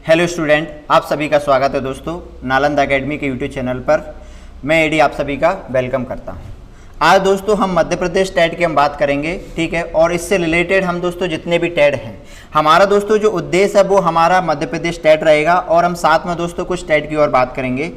Hello student, आप सभी का स्वागत है दोस्तों नालंदा एकेडमी के यूट्यूब चैनल पर। मैं एडी आप सभी का वेलकम करता हूं। आज दोस्तों हम मध्य प्रदेश टेट की हम बात करेंगे, ठीक है। और इससे रिलेटेड हम दोस्तों जितने भी टेट हैं, हमारा दोस्तों जो उद्देश्य है वो हमारा मध्य प्रदेश टेट रहेगा। और हम साथ में दोस्तों कुछ टेट की ओर बात करेंगे।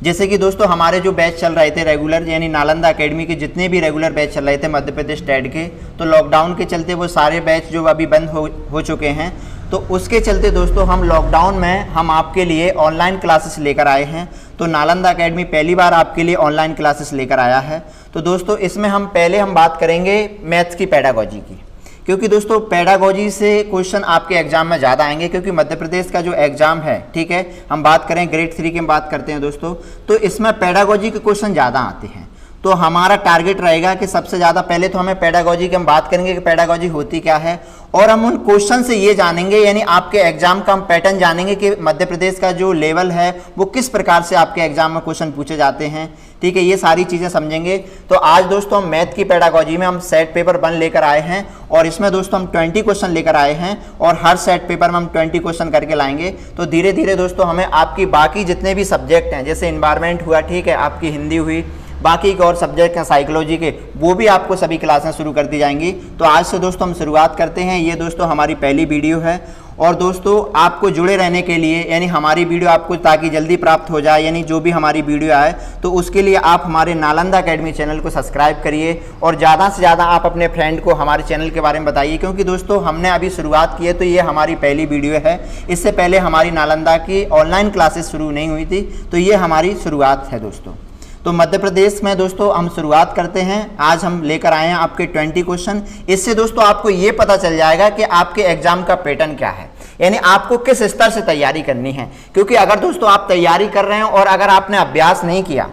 जैसे कि दोस्तों हमारे जो बैच चल रहे थे रेगुलर, यानी नालंदा एकेडमी के जितने भी रेगुलर बैच चल रहे थे मध्य प्रदेश टेट के, तो लॉकडाउन के चलते वो सारे बैच जो अभी बंद हो चुके हैं। तो उसके चलते दोस्तों हम लॉकडाउन में हम आपके लिए ऑनलाइन क्लासेस लेकर आए हैं। तो नालंदा एकेडमी पहली बार आपके लिए ऑनलाइन क्लासेस लेकर आया है। तो दोस्तों इसमें हम बात करेंगे मैथ्स की पेडागोजी की, क्योंकि दोस्तों पेडागोजी से क्वेश्चन आपके एग्जाम में ज़्यादा आएंगे। क्योंकि मध्य प्रदेश का जो एग्जाम है, ठीक है, हम बात करें ग्रेड 3 की हम बात करते हैं दोस्तों, तो इसमें पेडागोजी के क्वेश्चन ज़्यादा आते हैं। तो हमारा टारगेट रहेगा कि सबसे ज़्यादा पहले तो हमें पेडागोजी की हम बात करेंगे कि पेडागोजी होती क्या है, और हम उन क्वेश्चन से ये जानेंगे, यानी आपके एग्जाम का हम पैटर्न जानेंगे कि मध्य प्रदेश का जो लेवल है वो किस प्रकार से आपके एग्जाम में क्वेश्चन पूछे जाते हैं, ठीक है। ये सारी चीज़ें समझेंगे। तो आज दोस्तों हम मैथ की पेडागोजी में हम सेट पेपर 1 लेकर आए हैं, और इसमें दोस्तों हम 20 क्वेश्चन लेकर आए हैं, और हर सेट पेपर में हम 20 क्वेश्चन करके लाएंगे। तो धीरे धीरे दोस्तों हमें आपकी बाकी जितने भी सब्जेक्ट हैं, जैसे इन्वायरमेंट हुआ, ठीक है, आपकी हिंदी हुई, बाकी के और सब्जेक्ट हैं साइकोलॉजी के, वो भी आपको सभी क्लासें शुरू कर दी जाएंगी। तो आज से दोस्तों हम शुरुआत करते हैं। ये दोस्तों हमारी पहली वीडियो है, और दोस्तों आपको जुड़े रहने के लिए, यानी हमारी वीडियो आपको ताकि जल्दी प्राप्त हो जाए, यानी जो भी हमारी वीडियो आए, तो उसके लिए आप हमारे नालंदा एकेडमी चैनल को सब्सक्राइब करिए, और ज़्यादा से ज़्यादा आप अपने फ्रेंड को हमारे चैनल के बारे में बताइए। क्योंकि दोस्तों हमने अभी शुरुआत की है, तो ये हमारी पहली वीडियो है। इससे पहले हमारी नालंदा की ऑनलाइन क्लासेस शुरू नहीं हुई थी, तो ये हमारी शुरुआत है दोस्तों। तो मध्य प्रदेश में दोस्तों हम शुरुआत करते हैं। आज हम लेकर आए हैं आपके 20 क्वेश्चन। इससे दोस्तों आपको ये पता चल जाएगा कि आपके एग्जाम का पैटर्न क्या है, यानी आपको किस स्तर से तैयारी करनी है। क्योंकि अगर दोस्तों आप तैयारी कर रहे हैं और अगर आपने अभ्यास नहीं किया,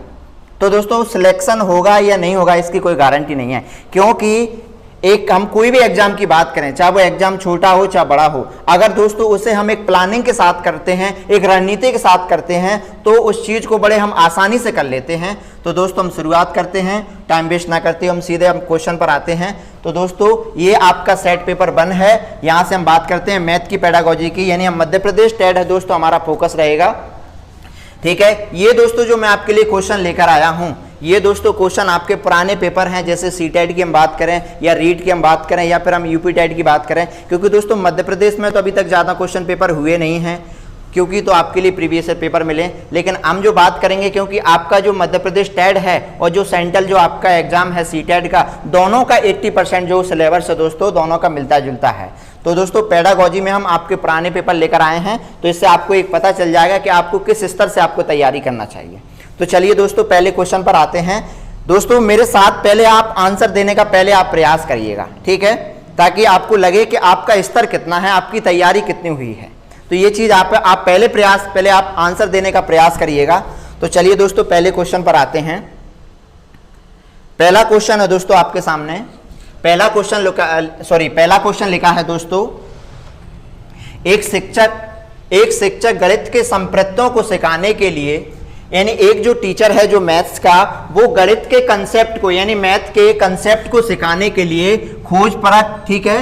तो दोस्तों सिलेक्शन होगा या नहीं होगा इसकी कोई गारंटी नहीं है। क्योंकि हम कोई भी एग्जाम की बात करें, चाहे वो एग्जाम छोटा हो चाहे बड़ा हो, अगर दोस्तों उसे हम एक प्लानिंग के साथ करते हैं, एक रणनीति के साथ करते हैं, तो उस चीज को बड़े हम आसानी से कर लेते हैं। तो दोस्तों हम शुरुआत करते हैं, टाइम वेस्ट ना करते हम सीधे हम क्वेश्चन पर आते हैं। तो दोस्तों ये आपका सेट पेपर 1 है। यहाँ से हम बात करते हैं मैथ की पेडागोजी की, यानी हम मध्य प्रदेश टेट है दोस्तों हमारा फोकस रहेगा, ठीक है। ये दोस्तों जो मैं आपके लिए क्वेश्चन लेकर आया हूँ, ये दोस्तों क्वेश्चन आपके पुराने पेपर हैं, जैसे सीटेट की हम बात करें या रीट की हम बात करें या फिर हम यूपी टेट की बात करें। क्योंकि दोस्तों मध्य प्रदेश में तो अभी तक ज़्यादा क्वेश्चन पेपर हुए नहीं हैं, क्योंकि तो आपके लिए प्रीवियस पेपर मिले। लेकिन हम जो बात करेंगे, क्योंकि आपका जो मध्य प्रदेश टेट है और जो सेंट्रल जो आपका एग्जाम है सीटेट का, दोनों का 80% जो सिलेबस है दोस्तों दोनों का मिलता जुलता है। तो दोस्तों पेडागोजी में हम आपके पुराने पेपर लेकर आए हैं, तो इससे आपको एक पता चल जाएगा कि आपको किस स्तर से आपको तैयारी करना चाहिए। तो चलिए दोस्तों पहले क्वेश्चन पर आते हैं। दोस्तों मेरे साथ पहले आप आंसर देने का पहले आप प्रयास करिएगा, ठीक है, ताकि आपको लगे कि आपका स्तर कितना है, आपकी तैयारी कितनी हुई है। तो ये चीज आप पहले आप आंसर देने का प्रयास करिएगा। तो चलिए दोस्तों पहले क्वेश्चन पर आते हैं। पहला क्वेश्चन है दोस्तों आपके सामने, पहला क्वेश्चन लिखा है दोस्तों, एक शिक्षक गणित के संप्रत्यों को सिखाने के लिए, यानी एक जो टीचर है जो मैथ्स का, वो गणित के कंसेप्ट को, यानी मैथ के कंसेप्ट को सिखाने के लिए खोज परख, ठीक है,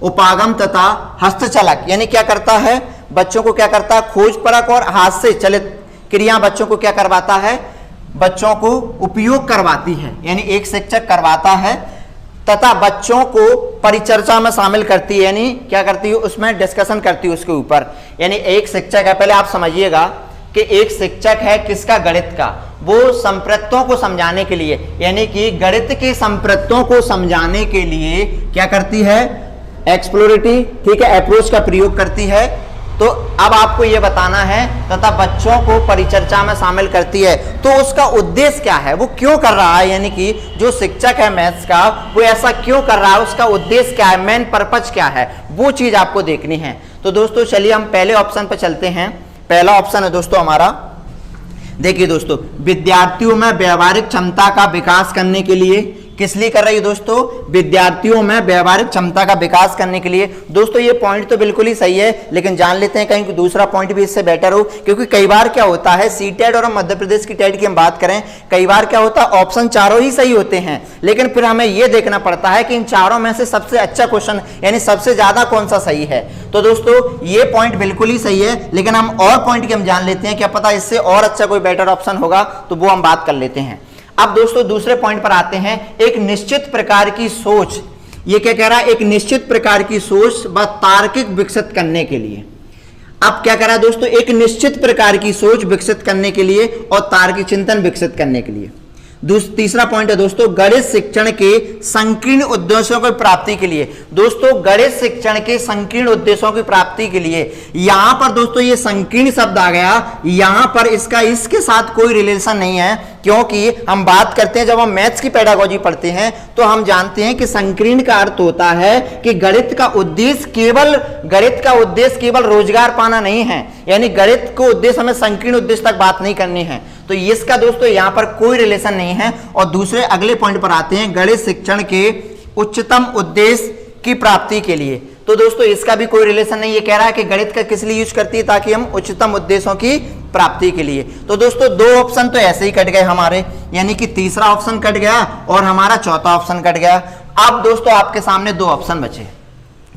उपागम तथा हस्तचलक, यानी क्या करता है, बच्चों को क्या करता है, खोज परख और हाथ से चलित क्रिया बच्चों को क्या करवाता है, बच्चों को उपयोग करवाती है। यानी एक शिक्षक करवाता है तथा बच्चों को परिचर्चा में शामिल करती है, यानी क्या करती है, उसमें डिस्कशन करती है उसके ऊपर। यानी एक शिक्षक है, पहले आप समझिएगा कि एक शिक्षक है किसका, गणित का, वो संप्रत्यों को समझाने के लिए, यानी कि गणित के संप्रत्यों को समझाने के लिए क्या करती है, एक्सप्लोरेटिव, ठीक है, अप्रोच का प्रयोग करती है। तो अब आपको यह बताना है, तथा बच्चों को परिचर्चा में शामिल करती है। तो उसका उद्देश्य क्या है, वो क्यों कर रहा है, यानी कि जो शिक्षक है मैथ्स का वो ऐसा क्यों कर रहा है, उसका उद्देश्य क्या है, मेन पर्पज क्या है, वो चीज आपको देखनी है। तो दोस्तों चलिए हम पहले ऑप्शन पर चलते हैं। पहला ऑप्शन है दोस्तों हमारा, देखिए दोस्तों, विद्यार्थियों में व्यवहारिक क्षमता का विकास करने के लिए, किस लिए कर रही है दोस्तों? विद्यार्थियों में व्यवहारिक क्षमता का विकास करने के लिए। दोस्तों ये पॉइंट तो बिल्कुल ही सही है, लेकिन जान लेते हैं कहीं दूसरा पॉइंट भी इससे बेटर हो, क्योंकि कई बार क्या होता है सीटेट और मध्य प्रदेश की टेट की हम बात करें, कई बार क्या होता है ऑप्शन चारों ही सही होते हैं, लेकिन फिर हमें यह देखना पड़ता है कि इन चारों में से सबसे अच्छा क्वेश्चन यानी सबसे ज्यादा कौन सा सही है। तो दोस्तों ये पॉइंट बिल्कुल ही सही है, लेकिन हम और पॉइंट की हम जान लेते हैं, क्या पता इससे और अच्छा कोई बेटर ऑप्शन होगा, तो वो हम बात कर लेते हैं। अब दोस्तों दूसरे पॉइंट पर आते हैं, एक निश्चित प्रकार की सोच। ये क्या कह रहा है? एक निश्चित प्रकार की सोच व तार्किक विकसित करने के लिए। अब क्या कह रहा है दोस्तों? एक निश्चित प्रकार की सोच विकसित करने के लिए और तार्किक चिंतन विकसित करने के लिए। तीसरा पॉइंट है दोस्तों, गणित शिक्षण के संकीर्ण उद्देश्यों की प्राप्ति के लिए। दोस्तों गणित शिक्षण के संकीर्ण उद्देश्यों की प्राप्ति के लिए, यहां पर दोस्तों ये संकीर्ण शब्द आ गया, यहां पर इसका इसके साथ कोई रिलेशन नहीं है, क्योंकि हम बात करते हैं जब हम मैथ्स की पेडागोजी पढ़ते हैं तो हम जानते हैं कि संकीर्ण का अर्थ होता है कि गणित का उद्देश्य केवल रोजगार पाना नहीं है, यानी गणित को उद्देश्य हमें संकीर्ण उद्देश्य तक बात नहीं करनी है। तो इसका दोस्तों यहां पर कोई रिलेशन नहीं है। और दूसरे अगले पॉइंट पर आते हैं, गणित शिक्षण के उच्चतम उद्देश्य की प्राप्ति के लिए। तो दोस्तों इसका भी कोई रिलेशन नहीं, ये कह रहा है कि गणित का किस लिए यूज करती है? ताकि हम उच्चतम उद्देश्यों की प्राप्ति के लिए। तो दोस्तों दो ऑप्शन तो ऐसे ही कट गए हमारे, यानी कि तीसरा ऑप्शन कट गया और हमारा चौथा ऑप्शन कट गया। अब दोस्तों आपके सामने दो ऑप्शन बचे।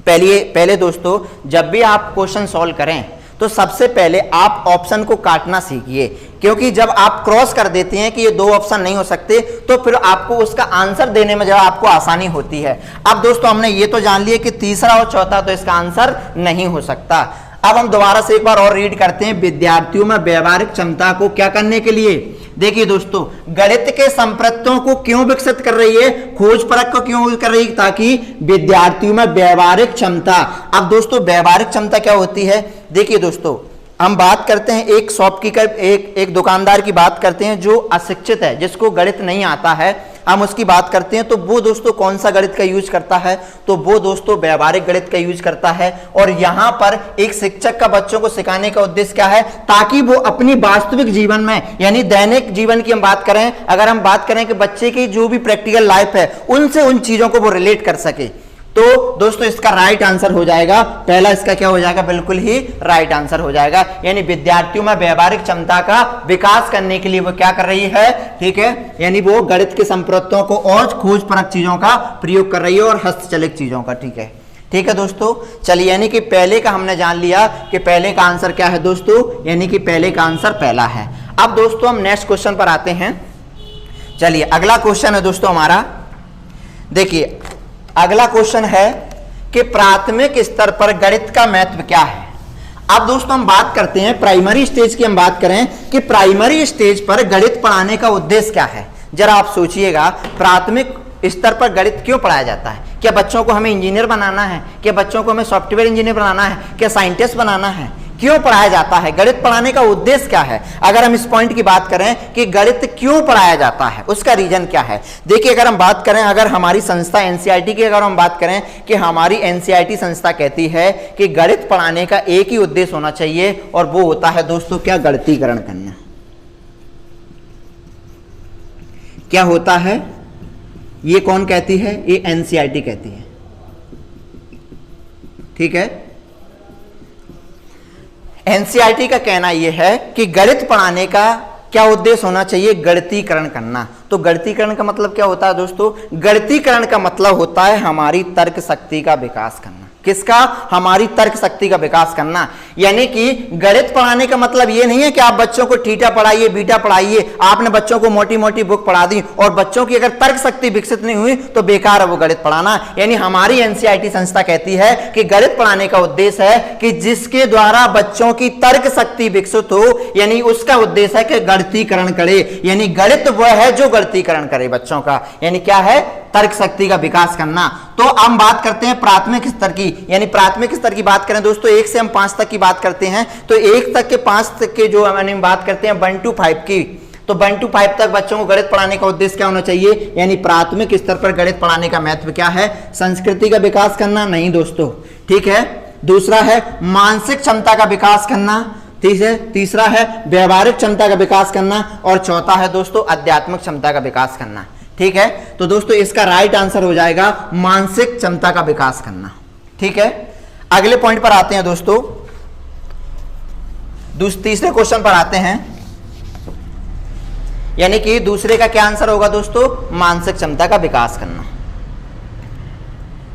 पहले दोस्तों जब भी आप क्वेश्चन सॉल्व करें तो सबसे पहले आप ऑप्शन को काटना सीखिए, क्योंकि जब आप क्रॉस कर देते हैं कि ये दो ऑप्शन नहीं हो सकते तो फिर आपको उसका आंसर देने में जब आपको आसानी होती है। अब दोस्तों हमने ये तो जान लिया कि तीसरा और चौथा तो इसका आंसर नहीं हो सकता। अब हम दोबारा से एक बार और रीड करते हैं, विद्यार्थियों में व्यवहारिक क्षमता को क्या करने के लिए? देखिए दोस्तों गणित के संप्रत्यों को क्यों विकसित कर रही है? खोज परख को क्यों कर रही है? ताकि विद्यार्थियों में व्यवहारिक क्षमता। अब दोस्तों व्यवहारिक क्षमता क्या होती है? देखिए दोस्तों हम बात करते हैं एक शॉपकीपर एक दुकानदार की बात करते हैं जो अशिक्षित है, जिसको गणित नहीं आता है, हम उसकी बात करते हैं तो वो दोस्तों कौन सा गणित का यूज करता है? तो वो दोस्तों व्यवहारिक गणित का यूज करता है। और यहां पर एक शिक्षक का बच्चों को सिखाने का उद्देश्य क्या है? ताकि वो अपनी वास्तविक जीवन में यानी दैनिक जीवन की हम बात करें, अगर हम बात करें कि बच्चे की जो भी प्रैक्टिकल लाइफ है उनसे उन चीजों को वो रिलेट कर सके। तो दोस्तों इसका राइट आंसर हो जाएगा पहला, इसका क्या हो जाएगा? बिल्कुल ही राइट आंसर हो जाएगा। यानी विद्यार्थियों में व्यवहारिक क्षमता का विकास करने के लिए वो क्या कर रही है? ठीक है, यानी वो गणित के संप्रत्यों को और खोज परख चीजों का प्रयोग कर रही है और हस्तचलित चीजों का। ठीक है दोस्तों, चलिए यानी कि पहले का हमने जान लिया कि पहले का आंसर क्या है दोस्तों, यानी कि पहले का आंसर पहला है। अब दोस्तों हम नेक्स्ट क्वेश्चन पर आते हैं। चलिए अगला क्वेश्चन है दोस्तों हमारा, देखिए अगला क्वेश्चन है कि प्राथमिक स्तर पर गणित का महत्व क्या है। अब दोस्तों हम बात करते हैं प्राइमरी स्टेज की, हम बात करें कि प्राइमरी स्टेज पर गणित पढ़ाने का उद्देश्य क्या है। जरा आप सोचिएगा, प्राथमिक स्तर पर गणित क्यों पढ़ाया जाता है? क्या बच्चों को हमें इंजीनियर बनाना है? क्या बच्चों को हमें सॉफ्टवेयर इंजीनियर बनाना है? क्या साइंटिस्ट बनाना है? क्यों पढ़ाया जाता है? गणित पढ़ाने का उद्देश्य क्या है? अगर हम इस पॉइंट की बात करें कि गणित क्यों पढ़ाया जाता है, उसका रीजन क्या है? देखिए अगर हम बात करें, अगर हमारी संस्था एनसीईआरटी की अगर हम बात करें कि हमारी एनसीईआरटी संस्था कहती है कि गणित पढ़ाने का एक ही उद्देश्य होना चाहिए और वो होता है दोस्तों क्या? गणितीकरण करना। क्या होता है? ये कौन कहती है? ये एनसीईआरटी कहती है। ठीक है, एनसीईआरटी का कहना यह है कि गणित पढ़ाने का क्या उद्देश्य होना चाहिए? गणितीकरण करना। तो गणितीकरण का मतलब क्या होता है दोस्तों? गणितीकरण का मतलब होता है हमारी तर्क शक्ति का विकास करना। किसका? हमारी तर्क शक्ति का विकास करना। यानी कि गणित पढ़ाने का मतलब ये नहीं है कि आप बच्चों को थीटा पढ़ाइए, बीटा पढ़ाइए, आपने बच्चों को मोटी मोटी बुक पढ़ा दी और बच्चों की अगर तर्क शक्ति विकसित नहीं हुई तो बेकार है वो गणित पढ़ाना। यानी हमारी एनसीईआरटी संस्था कहती है कि गणित पढ़ाने का उद्देश्य है कि जिसके द्वारा बच्चों की तर्क शक्ति विकसित हो, यानी उसका उद्देश्य है कि गणितीकरण करे। यानी गणित वह है जो गणितीकरण करे बच्चों का, यानी क्या है? तर्क शक्ति का विकास करना। तो हम बात करते हैं प्राथमिक स्तर की, यानी प्राथमिक स्तर की बात करें दोस्तों 1 से हम 5 तक की बात करते हैं, तो 1 तक के 5 तक के जो हम बात करते हैं 1 to 5 की, तो 1 to 5 तक बच्चों को गणित पढ़ाने का उद्देश्य क्या होना चाहिए? यानी प्राथमिक स्तर पर गणित पढ़ाने का महत्व क्या है? संस्कृति का विकास करना? नहीं दोस्तों। ठीक है, दूसरा है मानसिक क्षमता का विकास करना, तीसरा है व्यवहारिक क्षमता का विकास करना और चौथा है दोस्तों आध्यात्मिक क्षमता का विकास करना। ठीक है, तो दोस्तों इसका राइट आंसर हो जाएगा मानसिक क्षमता का विकास करना। ठीक है, अगले पॉइंट पर आते हैं दोस्तों, तीसरे क्वेश्चन पर आते हैं, यानी कि दूसरे का क्या आंसर होगा दोस्तों, मानसिक क्षमता का विकास करना।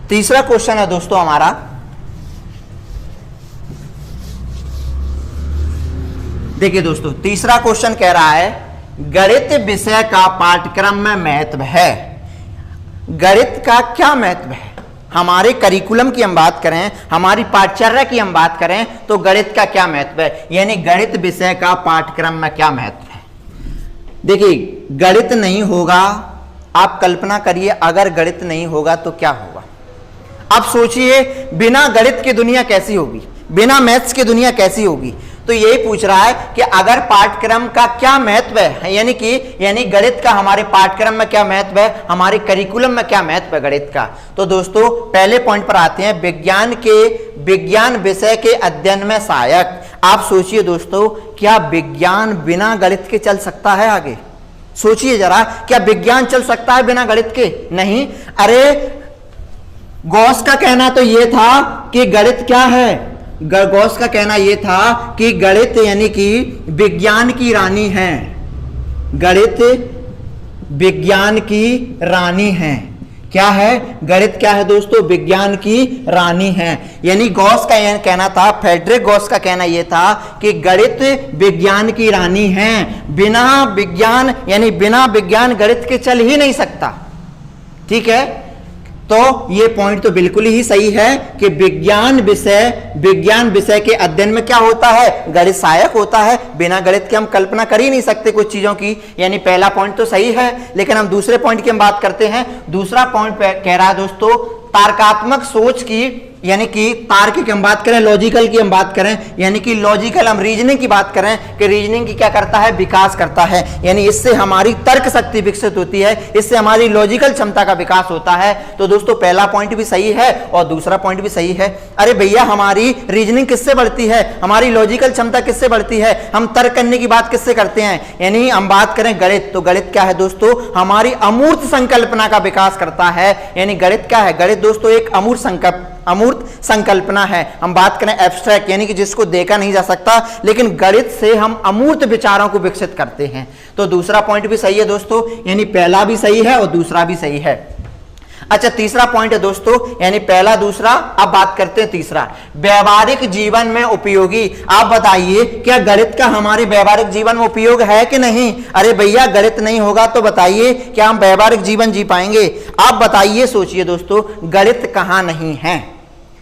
तीसरा क्वेश्चन है दोस्तों हमारा, देखिए दोस्तों तीसरा क्वेश्चन कह रहा है गणित विषय का पाठ्यक्रम में महत्व है। गणित का क्या महत्व है? हमारे करिकुलम की हम बात करें, हमारी पाठ्यचर्या की हम बात करें तो गणित का क्या महत्व है, यानी गणित विषय का पाठ्यक्रम में क्या महत्व है। देखिए गणित नहीं होगा, आप कल्पना करिए अगर गणित नहीं होगा तो क्या होगा। आप सोचिए बिना गणित की दुनिया कैसी होगी, बिना मैथ्स की दुनिया कैसी होगी। तो यही पूछ रहा है कि अगर पाठ्यक्रम का क्या महत्व है, यानी गणित का हमारे पाठ्यक्रम में क्या महत्व है, हमारे करिकुलम में क्या महत्व है गणित का। तो दोस्तों पहले पॉइंट पर आते हैं, विज्ञान विषय के अध्ययन में सहायक। आप सोचिए दोस्तों, क्या विज्ञान बिना गणित के चल सकता है? आगे सोचिए जरा, क्या विज्ञान चल सकता है बिना गणित के? नहीं। अरे गॉस का कहना तो यह था कि गणित क्या है, गॉस का कहना यह था कि गणित यानी कि विज्ञान की रानी है, गणित विज्ञान की रानी है। क्या है? गणित क्या है दोस्तों? विज्ञान की रानी है। यानी गॉस का यह कहना था, फ्रेडरिक गॉस का कहना यह था कि गणित विज्ञान की रानी है, बिना विज्ञान यानी बिना विज्ञान गणित के चल ही नहीं सकता। ठीक है, तो ये पॉइंट तो बिल्कुल ही सही है कि विज्ञान विषय के अध्ययन में क्या होता है, गणित सहायक होता है। बिना गणित के हम कल्पना कर ही नहीं सकते कुछ चीजों की। यानी पहला पॉइंट तो सही है, लेकिन हम दूसरे पॉइंट की हम बात करते हैं। दूसरा पॉइंट कह रहा है दोस्तों तार्कात्मक सोच की, यानी कि तार्किक हम बात करें, लॉजिकल की हम बात करें, यानी कि लॉजिकल हम रीजनिंग की बात करें कि रीजनिंग की क्या करता है, विकास करता है। यानी इससे हमारी तर्क शक्ति विकसित होती है, इससे हमारी लॉजिकल क्षमता का विकास होता है। तो दोस्तों पहला पॉइंट भी सही है और दूसरा पॉइंट भी सही है। अरे भैया हमारी रीजनिंग किससे बढ़ती है, हमारी लॉजिकल क्षमता किससे बढ़ती है, हम तर्क करने की बात किससे करते हैं। यानी हम बात करें गणित, तो गणित क्या है दोस्तों, हमारी अमूर्त संकल्पना का विकास करता है। यानी गणित क्या है, गणित दोस्तों एक अमूर्त संकल्पना है। हम बात करें एब्स्ट्रैक्ट, यानी कि जिसको देखा नहीं जा सकता, लेकिन गणित से हम अमूर्त विचारों को विकसित करते हैं। तो दूसरा पॉइंट भी सही है दोस्तों, यानी पहला भी सही है और दूसरा भी सही है। अच्छा तीसरा पॉइंट है दोस्तों, यानी पहला दूसरा, अब बात करते हैं तीसरा, व्यवहारिक जीवन में उपयोगी। आप बताइए क्या गणित का हमारे व्यवहारिक जीवन में उपयोग है कि नहीं? अरे भैया गणित नहीं होगा तो बताइए क्या हम व्यवहारिक जीवन जी पाएंगे? आप बताइए, सोचिए दोस्तों, गणित कहां नहीं है?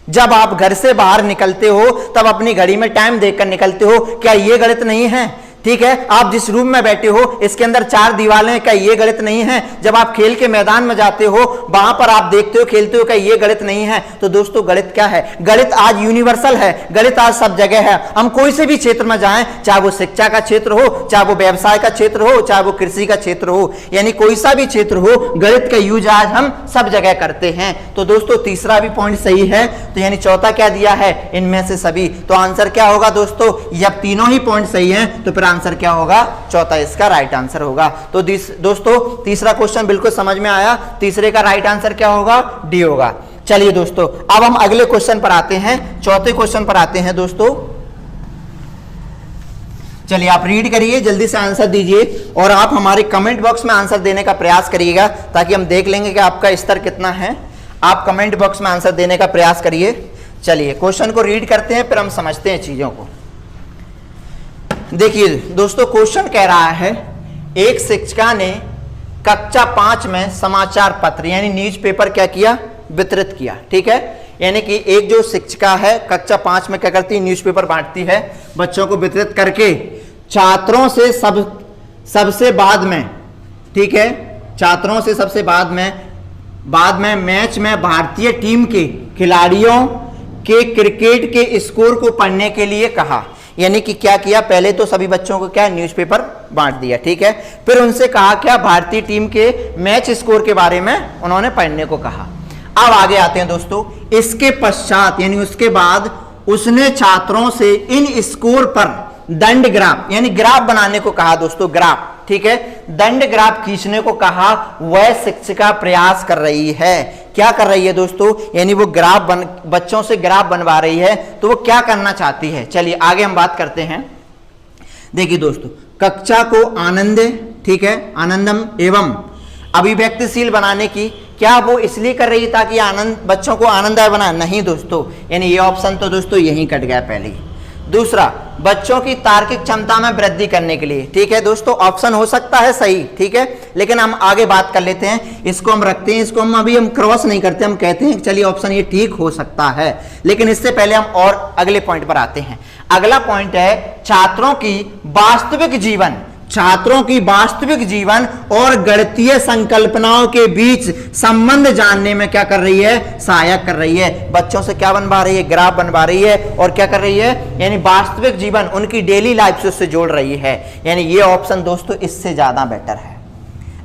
जब आप घर से बाहर निकलते हो तब अपनी घड़ी में टाइम देखकर निकलते हो, क्या ये गणित नहीं है? ठीक है, आप जिस रूम में बैठे हो इसके अंदर 4 दीवारें, क्या ये गणित नहीं है? जब आप खेल के मैदान में जाते हो वहां पर आप देखते हो, खेलते हो, क्या ये गणित नहीं है? तो दोस्तों गणित क्या है? गणित आज यूनिवर्सल है, गणित आज सब जगह है। हम कोई से भी क्षेत्र में जाएं, चाहे वो शिक्षा का क्षेत्र हो, चाहे वो व्यवसाय का क्षेत्र हो, चाहे वो कृषि का क्षेत्र हो, यानी कोई सा भी क्षेत्र हो, गणित का यूज आज हम सब जगह करते हैं। तो दोस्तों तीसरा भी पॉइंट सही है। तो यानी चौथा क्या दिया है, इनमें से सभी। तो आंसर क्या होगा दोस्तों, जब तीनों ही पॉइंट सही हैं तो फिर आंसर क्या होगा, चौथा इसका राइट आंसर होगा। तो दोस्तों तीसरा क्वेश्चन बिल्कुल समझ में आया, तीसरे का राइट आंसर क्या होगा, डी होगा। चलिए दोस्तों अब हम अगले क्वेश्चन पर आते हैं, चौथे क्वेश्चन पर आते हैं दोस्तों। चलिए आप रीड करिए, जल्दी से आंसर दीजिए और आप हमारे कमेंट बॉक्स में आंसर देने का प्रयास करिएगा ताकि हम देख लेंगे कि आपका स्तर कितना है। आप कमेंट बॉक्स में आंसर देने का प्रयास करिए। चलिए क्वेश्चन को रीड करते हैं, फिर हम समझते हैं चीजों को। देखिए दोस्तों क्वेश्चन कह रहा है, एक शिक्षिका ने कक्षा 5 में समाचार पत्र यानी न्यूज़पेपर क्या किया, वितरित किया। ठीक है, यानी कि एक जो शिक्षिका है कक्षा 5 में क्या करती है, न्यूज़पेपर बांटती है, बच्चों को वितरित करके छात्रों से सबसे बाद में, ठीक है, छात्रों से सबसे बाद में मैच में भारतीय टीम के खिलाड़ियों के क्रिकेट के स्कोर को पढ़ने के लिए कहा। यानी कि क्या किया, पहले तो सभी बच्चों को क्या न्यूज़पेपर बांट दिया। ठीक है, फिर उनसे कहा क्या, भारतीय टीम के मैच स्कोर के बारे में उन्होंने पढ़ने को कहा। अब आगे आते हैं दोस्तों, इसके पश्चात यानी उसके बाद उसने छात्रों से इन स्कोर पर दंड ग्राफ यानी ग्राफ बनाने को कहा दोस्तों, ग्राफ। ठीक है, दंड ग्राफ खींचने को कहा, वह शिक्षिका प्रयास कर रही है। क्या कर रही है दोस्तों, यानी वो बच्चों से ग्राफ बनवा रही है, तो वो क्या करना चाहती है। चलिए आगे हम बात करते हैं। देखिए दोस्तों, कक्षा को आनंद, ठीक है, आनंदम एवं अभिव्यक्तिशील बनाने की, क्या वो इसलिए कर रही है ताकि आनंद, बच्चों को आनंददायक बनाए? नहीं दोस्तों, यानी ये ऑप्शन तो दोस्तों यहीं कट गया पहले। दूसरा, बच्चों की तार्किक क्षमता में वृद्धि करने के लिए, ठीक है दोस्तों, ऑप्शन हो सकता है सही, ठीक है, लेकिन हम आगे बात कर लेते हैं, इसको हम रखते हैं, इसको हम अभी क्रॉस नहीं करते, हम कहते हैं चलिए ऑप्शन ये ठीक हो सकता है। लेकिन इससे पहले हम और अगले पॉइंट पर आते हैं। अगला पॉइंट है छात्रों की वास्तविक जीवन और गणितीय संकल्पनाओं के बीच संबंध जानने में क्या कर रही है, सहायक कर रही है। बच्चों से क्या बनवा रही है, ग्राफ बनवा रही है, और क्या कर रही है, यानी वास्तविक जीवन, उनकी डेली लाइफ से उससे जोड़ रही है। यानी ये ऑप्शन दोस्तों इससे ज्यादा बेटर है।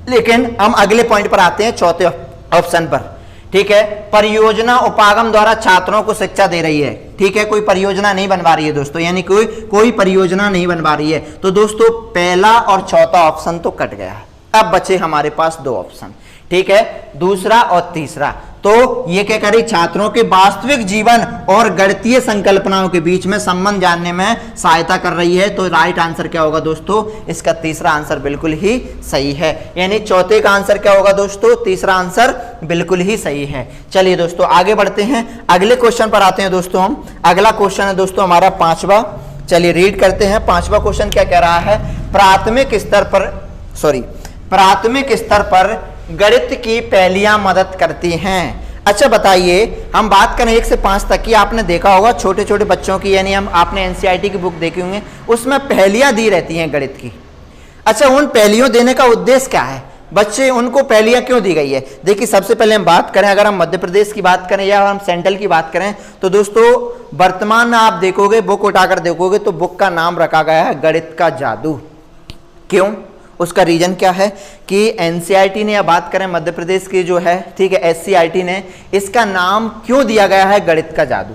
लेकिन हम अगले पॉइंट पर आते हैं, चौथे ऑप्शन पर, ठीक है, परियोजना उपागम द्वारा छात्रों को शिक्षा दे रही है, ठीक है, कोई परियोजना नहीं बनवा रही है दोस्तों, यानी कोई परियोजना नहीं बनवा रही है। तो दोस्तों पहला और चौथा ऑप्शन तो कट गया। अब बचे हमारे पास दो ऑप्शन, ठीक है, दूसरा और तीसरा। तो ये क्या कर रही, छात्रों के वास्तविक जीवन और गणितीय संकल्पनाओं के बीच में संबंध जानने में सहायता कर रही है। तो राइट आंसर क्या होगा दोस्तों, इसका तीसरा आंसर बिल्कुल ही सही है। यानी चौथे का आंसर क्या होगा दोस्तों, तीसरा आंसर बिल्कुल ही सही है। चलिए दोस्तों आगे बढ़ते हैं, अगले क्वेश्चन पर आते हैं दोस्तों हम। अगला क्वेश्चन है दोस्तों हमारा पांचवा। चलिए रीड करते हैं। पांचवा क्वेश्चन क्या कह रहा है, प्राथमिक स्तर पर गणित की पहेलियां मदद करती हैं। अच्छा बताइए, हम बात करें 1 से 5 तक की, आपने देखा होगा छोटे छोटे बच्चों की, यानी आपने एनसीईआरटी की बुक देखी होंगे, उसमें पहेलियां दी रहती हैं गणित की। अच्छा, उन पहेलियों देने का उद्देश्य क्या है, बच्चे उनको पहेलियां क्यों दी गई है? देखिए सबसे पहले हम बात करें, अगर हम मध्य प्रदेश की बात करें या हम सेंट्रल की बात करें, तो दोस्तों वर्तमान में आप देखोगे, बुक उठाकर देखोगे तो बुक का नाम रखा गया है गणित का जादू। क्यों? उसका रीजन क्या है कि एनसीईआरटी ने, या बात करें मध्य प्रदेश की जो है, ठीक है, एससीईआरटी ने इसका नाम क्यों दिया गया है गणित का जादू?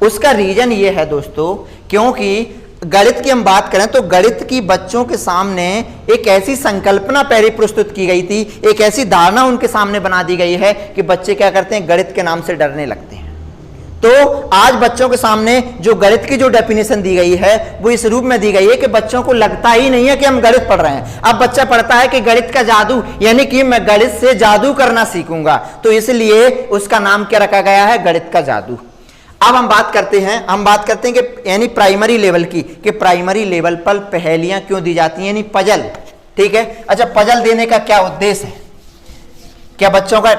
उसका रीजन ये है दोस्तों, क्योंकि गणित की हम बात करें तो गणित की बच्चों के सामने एक ऐसी संकल्पना पहले प्रस्तुत की गई थी, एक ऐसी धारणा उनके सामने बना दी गई है कि बच्चे क्या करते हैं, गणित के नाम से डरने लगते हैं। तो आज बच्चों के सामने जो गणित की जो डेफिनेशन दी गई है वो इस रूप में दी गई है कि बच्चों को लगता ही नहीं है कि हम गणित पढ़ रहे हैं। अब बच्चा पढ़ता है कि गणित का जादू, यानी कि मैं गणित से जादू करना सीखूंगा, तो इसलिए उसका नाम क्या रखा गया है, गणित का जादू। अब हम बात करते हैं कि यानी प्राइमरी लेवल की, कि प्राइमरी लेवल पर पहेलियां क्यों दी जाती हैं, यानी पजल, ठीक है। अच्छा, पजल देने का क्या उद्देश्य है? क्या बच्चों का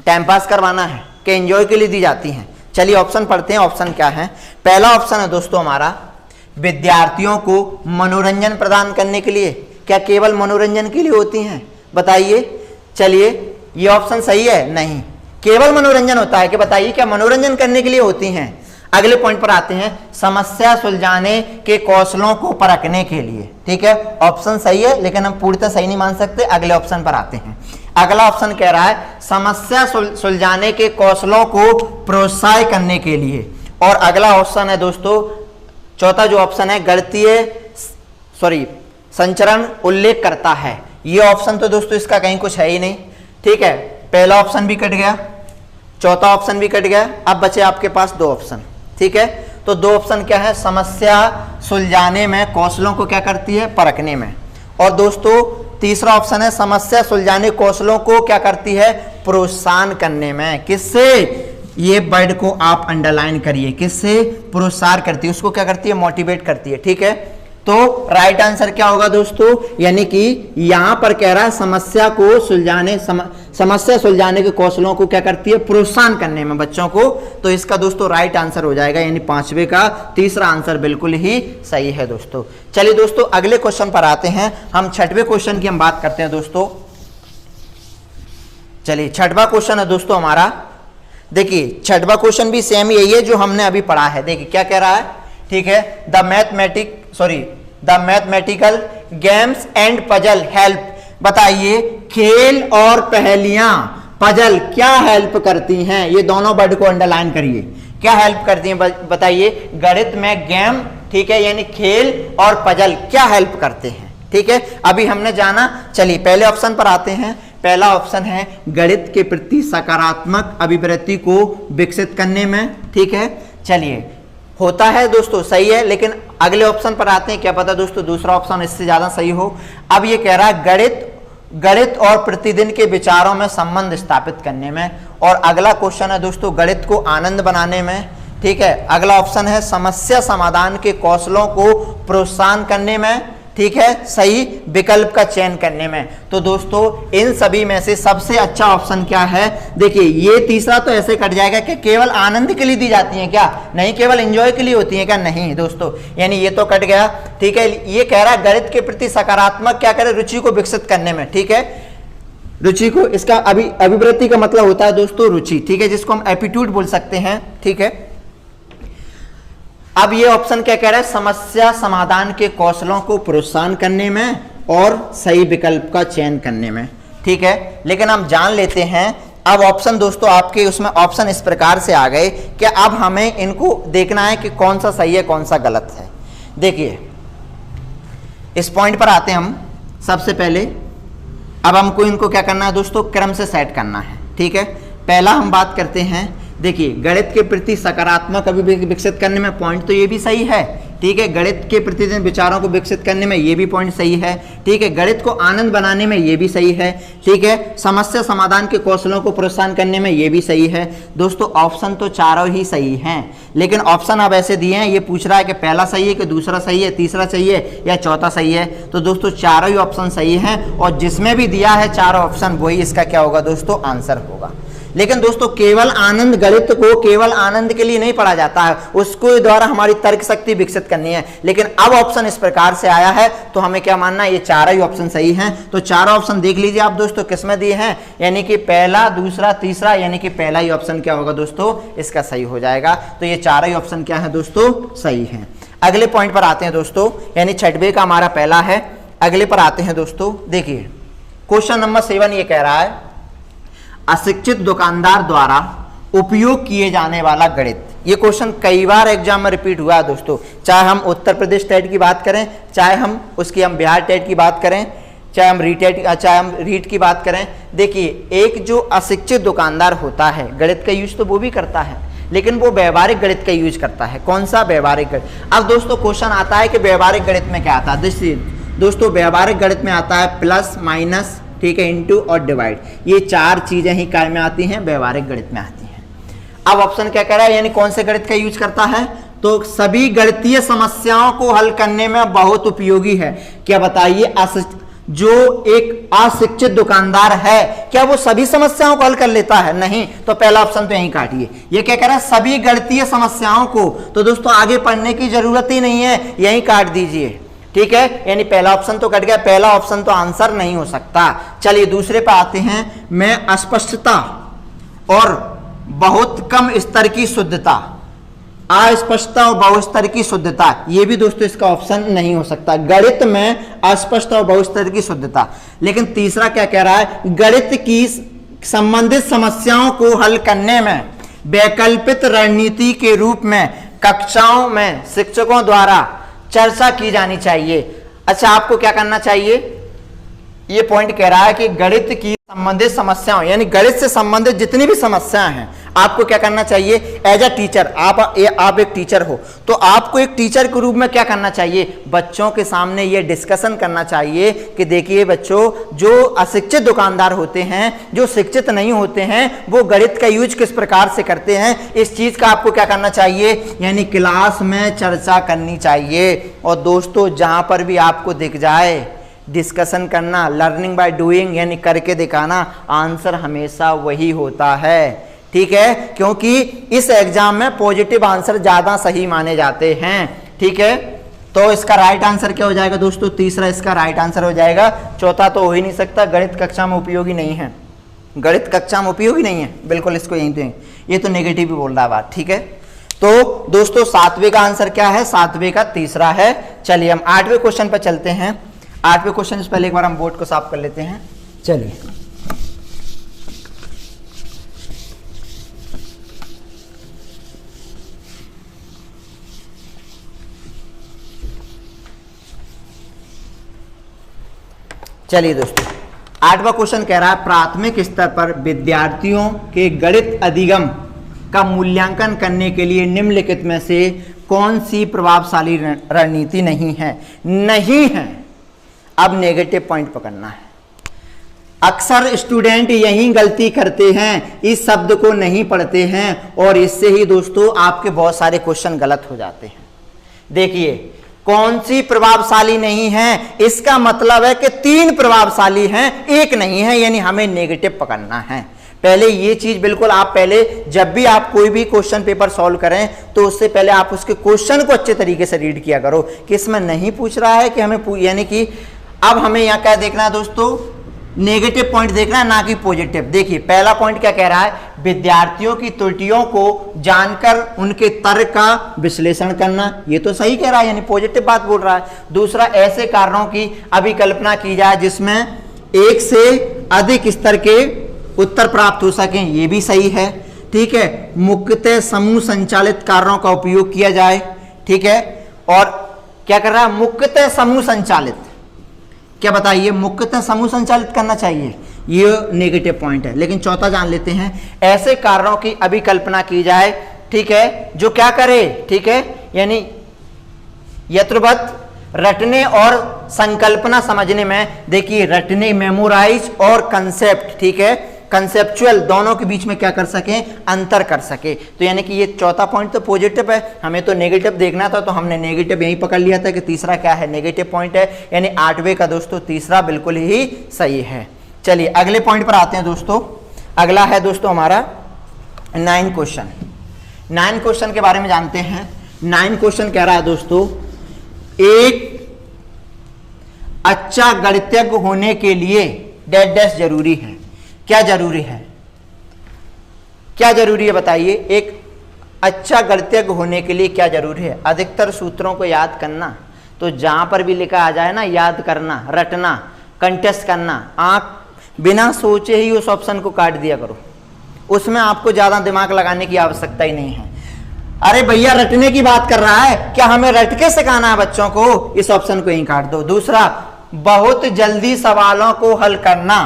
टाइम पास करवाना है, क्या एंजॉय के लिए दी जाती हैं? चलिए ऑप्शन पढ़ते हैं, ऑप्शन क्या है। पहला ऑप्शन है दोस्तों हमारा, विद्यार्थियों को मनोरंजन प्रदान करने के लिए। क्या केवल मनोरंजन के लिए होती हैं, बताइए। चलिए ये ऑप्शन सही है, नहीं, केवल मनोरंजन होता है कि बताइए, क्या मनोरंजन करने के लिए होती हैं? अगले पॉइंट पर आते हैं, समस्या सुलझाने के कौशलों को परखने के लिए, ठीक है, ऑप्शन सही है, लेकिन हम पूर्णतः सही नहीं मान सकते। अगले ऑप्शन पर आते हैं। अगला ऑप्शन कह रहा है समस्या सुलझाने के कौशलों को प्रोत्साहित करने के लिए। और अगला ऑप्शन है दोस्तों, चौथा जो ऑप्शन है, गणितीय संचरण उल्लेख करता है। ये ऑप्शन तो दोस्तों इसका कहीं कुछ है ही नहीं, ठीक है। पहला ऑप्शन भी कट गया, चौथा ऑप्शन भी कट गया, अब बचे आपके पास दो ऑप्शन, ठीक है। तो दो ऑप्शन क्या है, समस्या सुलझाने में कौशलों को क्या करती है, परखने में। और दोस्तों तीसरा ऑप्शन है, समस्या सुलझाने कौशलों को क्या करती है, प्रोत्साहन करने में। किससे? ये वर्ड को आप अंडरलाइन करिए, किससे? प्रोत्साहन करती है, उसको क्या करती है, मोटिवेट करती है, ठीक है। तो राइट आंसर क्या होगा दोस्तों, यानी कि यहां पर कह रहा है समस्या सुलझाने के कौशलों को क्या करती है, प्रोत्साहन करने में बच्चों को। तो इसका दोस्तों राइट आंसर हो जाएगा, यानी पांचवे का तीसरा आंसर बिल्कुल ही सही है दोस्तों। चलिए दोस्तों अगले क्वेश्चन पर आते हैं। हम छठवें क्वेश्चन की हम बात करते हैं दोस्तों। चलिए छठवां क्वेश्चन है दोस्तों हमारा, देखिए छठवां क्वेश्चन भी सेम यही है जो हमने अभी पढ़ा है। देखिए क्या कह रहा है, ठीक है, the mathematical games and puzzle help. बताइए खेल और पहेलियां, पजल क्या हेल्प करती हैं? ये दोनों वर्ड को अंडरलाइन करिए, क्या हेल्प करती हैं बताइए। गणित में गेम, ठीक है, यानी खेल और पजल क्या हेल्प करते हैं, ठीक है, अभी हमने जाना। चलिए पहले ऑप्शन पर आते हैं। पहला ऑप्शन है गणित के प्रति सकारात्मक अभिवृत्ति को विकसित करने में। ठीक है, चलिए होता है दोस्तों, सही है, लेकिन अगले ऑप्शन पर आते हैं। क्या पता दोस्तों दूसरा ऑप्शन इससे ज्यादा सही हो। अब ये कह रहा है गणित और प्रतिदिन के विचारों में संबंध स्थापित करने में। और अगला क्वेश्चन है दोस्तों गणित को आनंद बनाने में। ठीक है, अगला ऑप्शन है समस्या समाधान के कौशलों को प्रोत्साहन करने में। ठीक है, सही विकल्प का चयन करने में। तो दोस्तों इन सभी में से सबसे अच्छा ऑप्शन क्या है? देखिए ये तीसरा तो ऐसे कट जाएगा कि केवल आनंद के लिए दी जाती है क्या? नहीं, केवल एंजॉय के लिए होती है क्या? नहीं दोस्तों, यानी ये तो कट गया। ठीक है, ये कह रहा है गणित के प्रति सकारात्मक क्या करे, रुचि को विकसित करने में। ठीक है, रुचि को, इसका अभिवृत्ति का मतलब होता है दोस्तों रुचि। ठीक है, जिसको हम एप्टीट्यूड बोल सकते हैं। ठीक है, अब ये ऑप्शन क्या कह रहा है? समस्या समाधान के कौशलों को प्रोत्साहन करने में और सही विकल्प का चयन करने में। ठीक है, लेकिन हम जान लेते हैं अब ऑप्शन दोस्तों आपके उसमें ऑप्शन इस प्रकार से आ गए कि अब हमें इनको देखना है कि कौन सा सही है कौन सा गलत है। देखिए इस पॉइंट पर आते हैं हम। सबसे पहले अब हमको इनको क्या करना है दोस्तों? क्रम से सेट करना है। ठीक है, पहला हम बात करते हैं। देखिए गणित के प्रति सकारात्मक अभिवृत्ति विकसित करने में पॉइंट तो ये भी सही है। ठीक है, गणित के प्रतिदिन विचारों को विकसित करने में ये भी पॉइंट सही है। ठीक है, गणित को आनंद बनाने में ये भी सही है। ठीक है, समस्या समाधान के कौशलों को प्रोत्साहन करने में ये भी सही है। दोस्तों ऑप्शन तो चारों ही सही हैं, लेकिन ऑप्शन अब ऐसे दिए हैं, ये पूछ रहा है कि पहला सही है कि दूसरा सही है, तीसरा सही है या चौथा सही है। तो दोस्तों चारों ही ऑप्शन सही हैं और जिसमें भी दिया है चारों ऑप्शन वही इसका क्या होगा दोस्तों? आंसर होगा। लेकिन दोस्तों केवल आनंद, गणित को केवल आनंद के लिए नहीं पढ़ा जाता है, उसको द्वारा हमारी तर्क शक्ति विकसित करनी है। लेकिन अब ऑप्शन इस प्रकार से आया है तो हमें क्या मानना है? ये चारों ही ऑप्शन सही हैं। तो चारों ऑप्शन देख लीजिए आप दोस्तों किसमें दिए हैं, यानी कि पहला, दूसरा, तीसरा, यानी कि पहला ही ऑप्शन क्या होगा दोस्तों? इसका सही हो जाएगा। तो ये चारों ही ऑप्शन क्या है दोस्तों? सही है। अगले पॉइंट पर आते हैं दोस्तों, यानी छठवें का हमारा पहला है। अगले पर आते हैं दोस्तों। देखिए क्वेश्चन नंबर 7 ये कह रहा है अशिक्षित दुकानदार द्वारा उपयोग किए जाने वाला गणित। ये क्वेश्चन कई बार एग्जाम में रिपीट हुआ है दोस्तों, चाहे हम उत्तर प्रदेश टेट की बात करें, चाहे हम बिहार टेट की बात करें, चाहे हम रीट की बात करें। देखिए एक जो अशिक्षित दुकानदार होता है गणित का यूज तो वो भी करता है, लेकिन वो व्यवहारिक गणित का यूज करता है। कौन सा? व्यवहारिक गणित। अब दोस्तों क्वेश्चन आता है कि व्यवहारिक गणित में क्या आता है? दोस्तों व्यवहारिक गणित में आता है प्लस, माइनस, ठीक है, इनटू और डिवाइड। ये चार चीजें ही कार्य में आती हैं, व्यवहारिक गणित में आती हैं। अब ऑप्शन क्या कह रहा है, यानी कौन से गणित का यूज करता है? तो सभी गणितीय समस्याओं को हल करने में बहुत उपयोगी है। क्या बताइए, जो एक अशिक्षित दुकानदार है क्या वो सभी समस्याओं को हल कर लेता है? नहीं। तो पहला ऑप्शन तो यहीं काटिए। ये क्या कह रहा है? सभी गणितीय समस्याओं को। तो दोस्तों आगे पढ़ने की जरूरत ही नहीं है, यहीं काट दीजिए। ठीक है, यानी पहला ऑप्शन तो कट गया, पहला ऑप्शन तो आंसर नहीं हो सकता। चलिए दूसरे पे आते हैं। में अस्पष्टता और बहुत कम स्तर की शुद्धता, अस्पष्टता और बहुस्तर की शुद्धता, ये भी दोस्तों इसका ऑप्शन नहीं हो सकता। गणित में अस्पष्ट और बहुस्तर की शुद्धता। लेकिन तीसरा क्या कह रहा है? गणित की संबंधित समस्याओं को हल करने में वैकल्पिक रणनीति के रूप में कक्षाओं में शिक्षकों द्वारा चर्चा की जानी चाहिए। अच्छा आपको क्या करना चाहिए? ये पॉइंट कह रहा है कि गणित की संबंधित समस्याओं, यानी गणित से संबंधित जितनी भी समस्याएं हैं आपको क्या करना चाहिए? एज अ टीचर, आप एक टीचर हो तो आपको एक टीचर के रूप में क्या करना चाहिए? बच्चों के सामने ये डिस्कशन करना चाहिए कि देखिए बच्चों, जो अशिक्षित दुकानदार होते हैं, जो शिक्षित नहीं होते हैं, वो गणित का यूज किस प्रकार से करते हैं, इस चीज का आपको क्या करना चाहिए? यानी क्लास में चर्चा करनी चाहिए। और दोस्तों जहां पर भी आपको दिख जाए डिस्कशन करना, लर्निंग बाय डूइंग यानी करके दिखाना, आंसर हमेशा वही होता है। ठीक है, क्योंकि इस एग्जाम में पॉजिटिव आंसर ज्यादा सही माने जाते हैं। ठीक है, तो इसका राइट आंसर क्या हो जाएगा दोस्तों? तीसरा इसका राइट आंसर हो जाएगा। चौथा तो हो ही नहीं सकता, गणित कक्षा में उपयोगी नहीं है। गणित कक्षा में उपयोगी नहीं है, बिल्कुल इसको यहीं दें। ये तो नेगेटिव भी बोल रहा बात। ठीक है, तो दोस्तों 7वें का आंसर क्या है? 7वें का तीसरा है। चलिए हम 8वें क्वेश्चन पर चलते हैं। 8वें क्वेश्चन से पहले एक बार हम बोर्ड को साफ कर लेते हैं। चलिए चलिए दोस्तों, 8वां क्वेश्चन कह रहा है प्राथमिक स्तर पर विद्यार्थियों के गणित अधिगम का मूल्यांकन करने के लिए निम्नलिखित में से कौन सी प्रभावशाली रणनीति नहीं है। अब नेगेटिव पॉइंट पकड़ना है। अक्सर स्टूडेंट यही गलती करते हैं, इस शब्द को नहीं पढ़ते हैं और इससे ही दोस्तों आपके बहुत सारे क्वेश्चन गलत हो जाते हैं। देखिए, कौन सी प्रभावशाली नहीं है, इसका मतलब है कि 3 प्रभावशाली हैं, एक नहीं है, यानी हमें नेगेटिव पकड़ना है। पहले ये चीज बिल्कुल आप पहले जब भी आप कोई भी क्वेश्चन पेपर सॉल्व करें तो उससे पहले आप उसके क्वेश्चन को अच्छे तरीके से रीड किया करो कि इसमें नहीं पूछ रहा है कि हमें, यानी कि अब हमें यहाँ क्या देखना है दोस्तों, नेगेटिव पॉइंट देखना है, ना कि पॉजिटिव। देखिए, पहला पॉइंट क्या कह रहा है, विद्यार्थियों की त्रुटियों को जानकर उनके तर्क का विश्लेषण करना, ये तो सही कह रहा है, यानी पॉजिटिव बात बोल रहा है। दूसरा, ऐसे कारणों की अभिकल्पना की जाए जिसमें एक से अधिक स्तर के उत्तर प्राप्त हो सकें, ये भी सही है। ठीक है, मुख्यतः समूह संचालित कारणों का उपयोग किया जाए। ठीक है, और क्या कर रहा है, मुख्यतः समूह संचालित, क्या बताइए, मुख्यतः समूह संचालित करना चाहिए, ये नेगेटिव पॉइंट है। लेकिन चौथा जान लेते हैं, ऐसे कारणों की अभिकल्पना की जाए, ठीक है, जो क्या करे, ठीक है, यानी यथावत रटने और संकल्पना समझने में, देखिए रटने, मेमोराइज और कंसेप्ट, ठीक है, कंसेप्चुअल, दोनों के बीच में क्या कर सकें, अंतर कर सके। तो यानी कि ये चौथा पॉइंट तो पॉजिटिव है, हमें तो नेगेटिव देखना था, तो हमने नेगेटिव यही पकड़ लिया था कि तीसरा क्या है, नेगेटिव पॉइंट है, यानी 8वें का दोस्तों तीसरा बिल्कुल ही सही है। चलिए अगले पॉइंट पर आते हैं दोस्तों। अगला है दोस्तों हमारा 9 क्वेश्चन। 9 क्वेश्चन के बारे में जानते हैं। 9 क्वेश्चन कह रहा है दोस्तों, एक अच्छा गणितज्ञ होने के लिए डैश डैश जरूरी है। क्या जरूरी है, क्या जरूरी है बताइए, एक अच्छा गणितज्ञ होने के लिए क्या जरूरी है। अधिकतर सूत्रों को याद करना, तो जहां पर भी लिखा आ जाए ना, याद करना, रटना, कंटेस्ट करना, आंख बिना सोचे ही उस ऑप्शन को काट दिया करो, उसमें आपको ज्यादा दिमाग लगाने की आवश्यकता ही नहीं है। अरे भैया रटने की बात कर रहा है, क्या हमें रट के सिखाना है बच्चों को, इस ऑप्शन को यहीं काट दो। दूसरा, बहुत जल्दी सवालों को हल करना,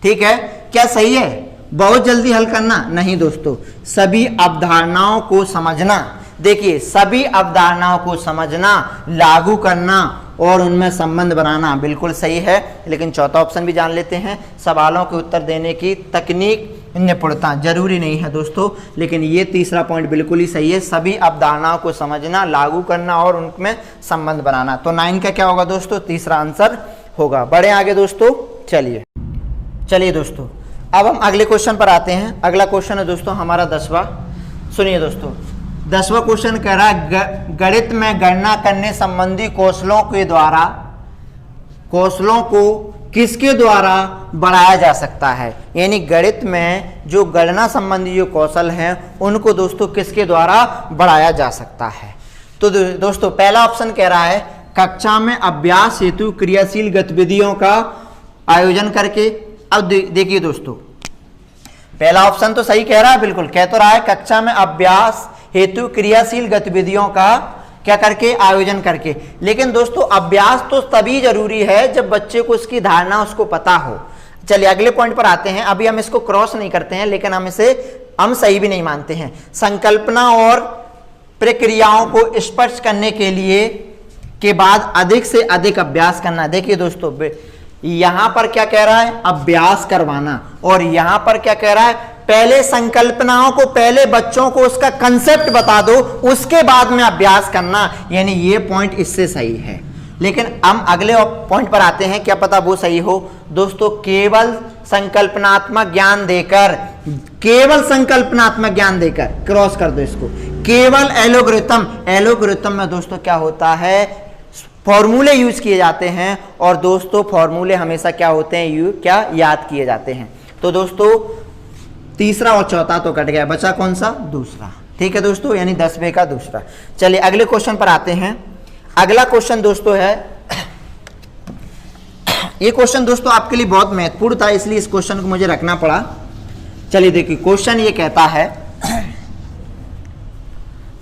ठीक है, क्या सही है, बहुत जल्दी हल करना, नहीं दोस्तों, सभी अवधारणाओं को समझना। देखिए, सभी अवधारणाओं को समझना, लागू करना और उनमें संबंध बनाना, बिल्कुल सही है। लेकिन चौथा ऑप्शन भी जान लेते हैं, सवालों के उत्तर देने की तकनीक निपुणता, जरूरी नहीं है दोस्तों, लेकिन ये तीसरा पॉइंट बिल्कुल ही सही है, सभी अवधारणाओं को समझना, लागू करना और उनमें संबंध बनाना। तो 9 का क्या होगा दोस्तों, तीसरा आंसर होगा। बढ़े आगे दोस्तों, चलिए दोस्तों, अब हम अगले क्वेश्चन पर आते हैं। अगला क्वेश्चन है दोस्तों हमारा 10वां। सुनिए दोस्तों, 10वां क्वेश्चन कह रहा है गणित में गणना करने संबंधी कौशलों को किसके द्वारा बढ़ाया जा सकता है। यानी गणित में जो गणना संबंधी जो कौशल हैं उनको दोस्तों किसके द्वारा बढ़ाया जा सकता है। तो दोस्तों पहला ऑप्शन कह रहा है कक्षा में अभ्यास हेतु क्रियाशील गतिविधियों का आयोजन करके। अब देखिए दोस्तों, पहला ऑप्शन तो सही कह रहा है, बिल्कुल कह तो रहा है कक्षा में अभ्यास हेतु क्रियाशील गतिविधियों का क्या करके, आयोजन करके। लेकिन दोस्तों अभ्यास तो तभी जरूरी है जब बच्चे को उसकी धारणा उसको पता हो। चलिए अगले पॉइंट पर आते हैं। अभी हम इसको क्रॉस नहीं करते हैं, लेकिन हम सही भी नहीं मानते हैं। संकल्पना और प्रक्रियाओं को स्पष्ट करने के लिए के बाद अधिक से अधिक अभ्यास करना। देखिए दोस्तों, यहां पर क्या कह रहा है, अभ्यास करवाना, और यहां पर क्या कह रहा है, पहले संकल्पनाओं को, पहले बच्चों को उसका कंसेप्ट बता दो, उसके बाद में अभ्यास करना। यानी ये पॉइंट इससे सही है। लेकिन हम अगले पॉइंट पर आते हैं, क्या पता वो सही हो। दोस्तों केवल संकल्पनात्मक ज्ञान देकर, केवल संकल्पनात्मक ज्ञान देकर, क्रॉस कर दो इसको, केवल एलोगरिथम में दोस्तों क्या होता है, फॉर्मूले यूज किए जाते हैं, और दोस्तों फॉर्मूले हमेशा क्या होते हैं, क्या याद किए जाते हैं। तो दोस्तों तीसरा और चौथा तो कट गया, बचा कौन सा, दूसरा। ठीक है दोस्तों, यानी 10वें का दूसरा। चलिए अगले क्वेश्चन पर आते हैं। अगला क्वेश्चन दोस्तों है, ये क्वेश्चन दोस्तों आपके लिए बहुत महत्वपूर्ण था, इसलिए इस क्वेश्चन को मुझे रखना पड़ा। चलिए देखिए, क्वेश्चन ये कहता है,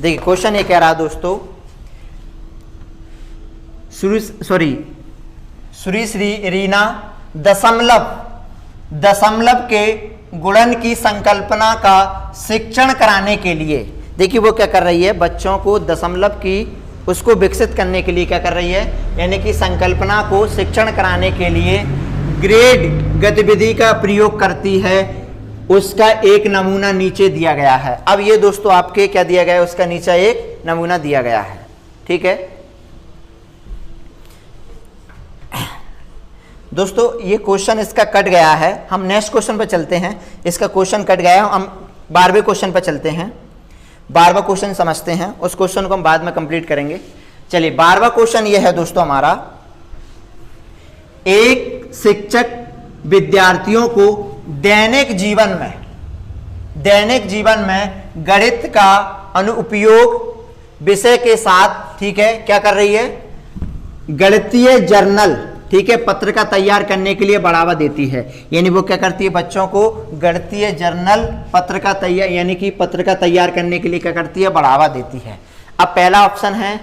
देखिए क्वेश्चन ये कह रहा है दोस्तों, सुरी रीना दशमलव के गुणन की संकल्पना का शिक्षण कराने के लिए, देखिए वो क्या कर रही है, बच्चों को दशमलव की उसको विकसित करने के लिए क्या कर रही है, यानी कि संकल्पना को शिक्षण कराने के लिए ग्रेड गतिविधि का प्रयोग करती है। उसका एक नमूना नीचे दिया गया है। अब ये दोस्तों आपके क्या दिया गया है, उसका नीचे एक नमूना दिया गया है, ठीक है दोस्तों। ये क्वेश्चन इसका कट गया है, हम नेक्स्ट क्वेश्चन पर चलते हैं। इसका क्वेश्चन कट गया है, हम 12वें क्वेश्चन पर चलते हैं। 12वां क्वेश्चन समझते हैं, उस क्वेश्चन को हम बाद में कंप्लीट करेंगे। चलिए 12वां क्वेश्चन ये है दोस्तों हमारा, एक शिक्षक विद्यार्थियों को दैनिक जीवन में गणित का अनुपयोग विषय के साथ, ठीक है, क्या कर रही है, गणितीय जर्नल, ठीक है, पत्रिका तैयार करने के लिए बढ़ावा देती है। यानी वो क्या करती है, बच्चों को गणितीय जर्नल पत्रिका तैयार, यानी कि पत्रिका तैयार करने के लिए क्या करती है, बढ़ावा देती है। अब पहला ऑप्शन है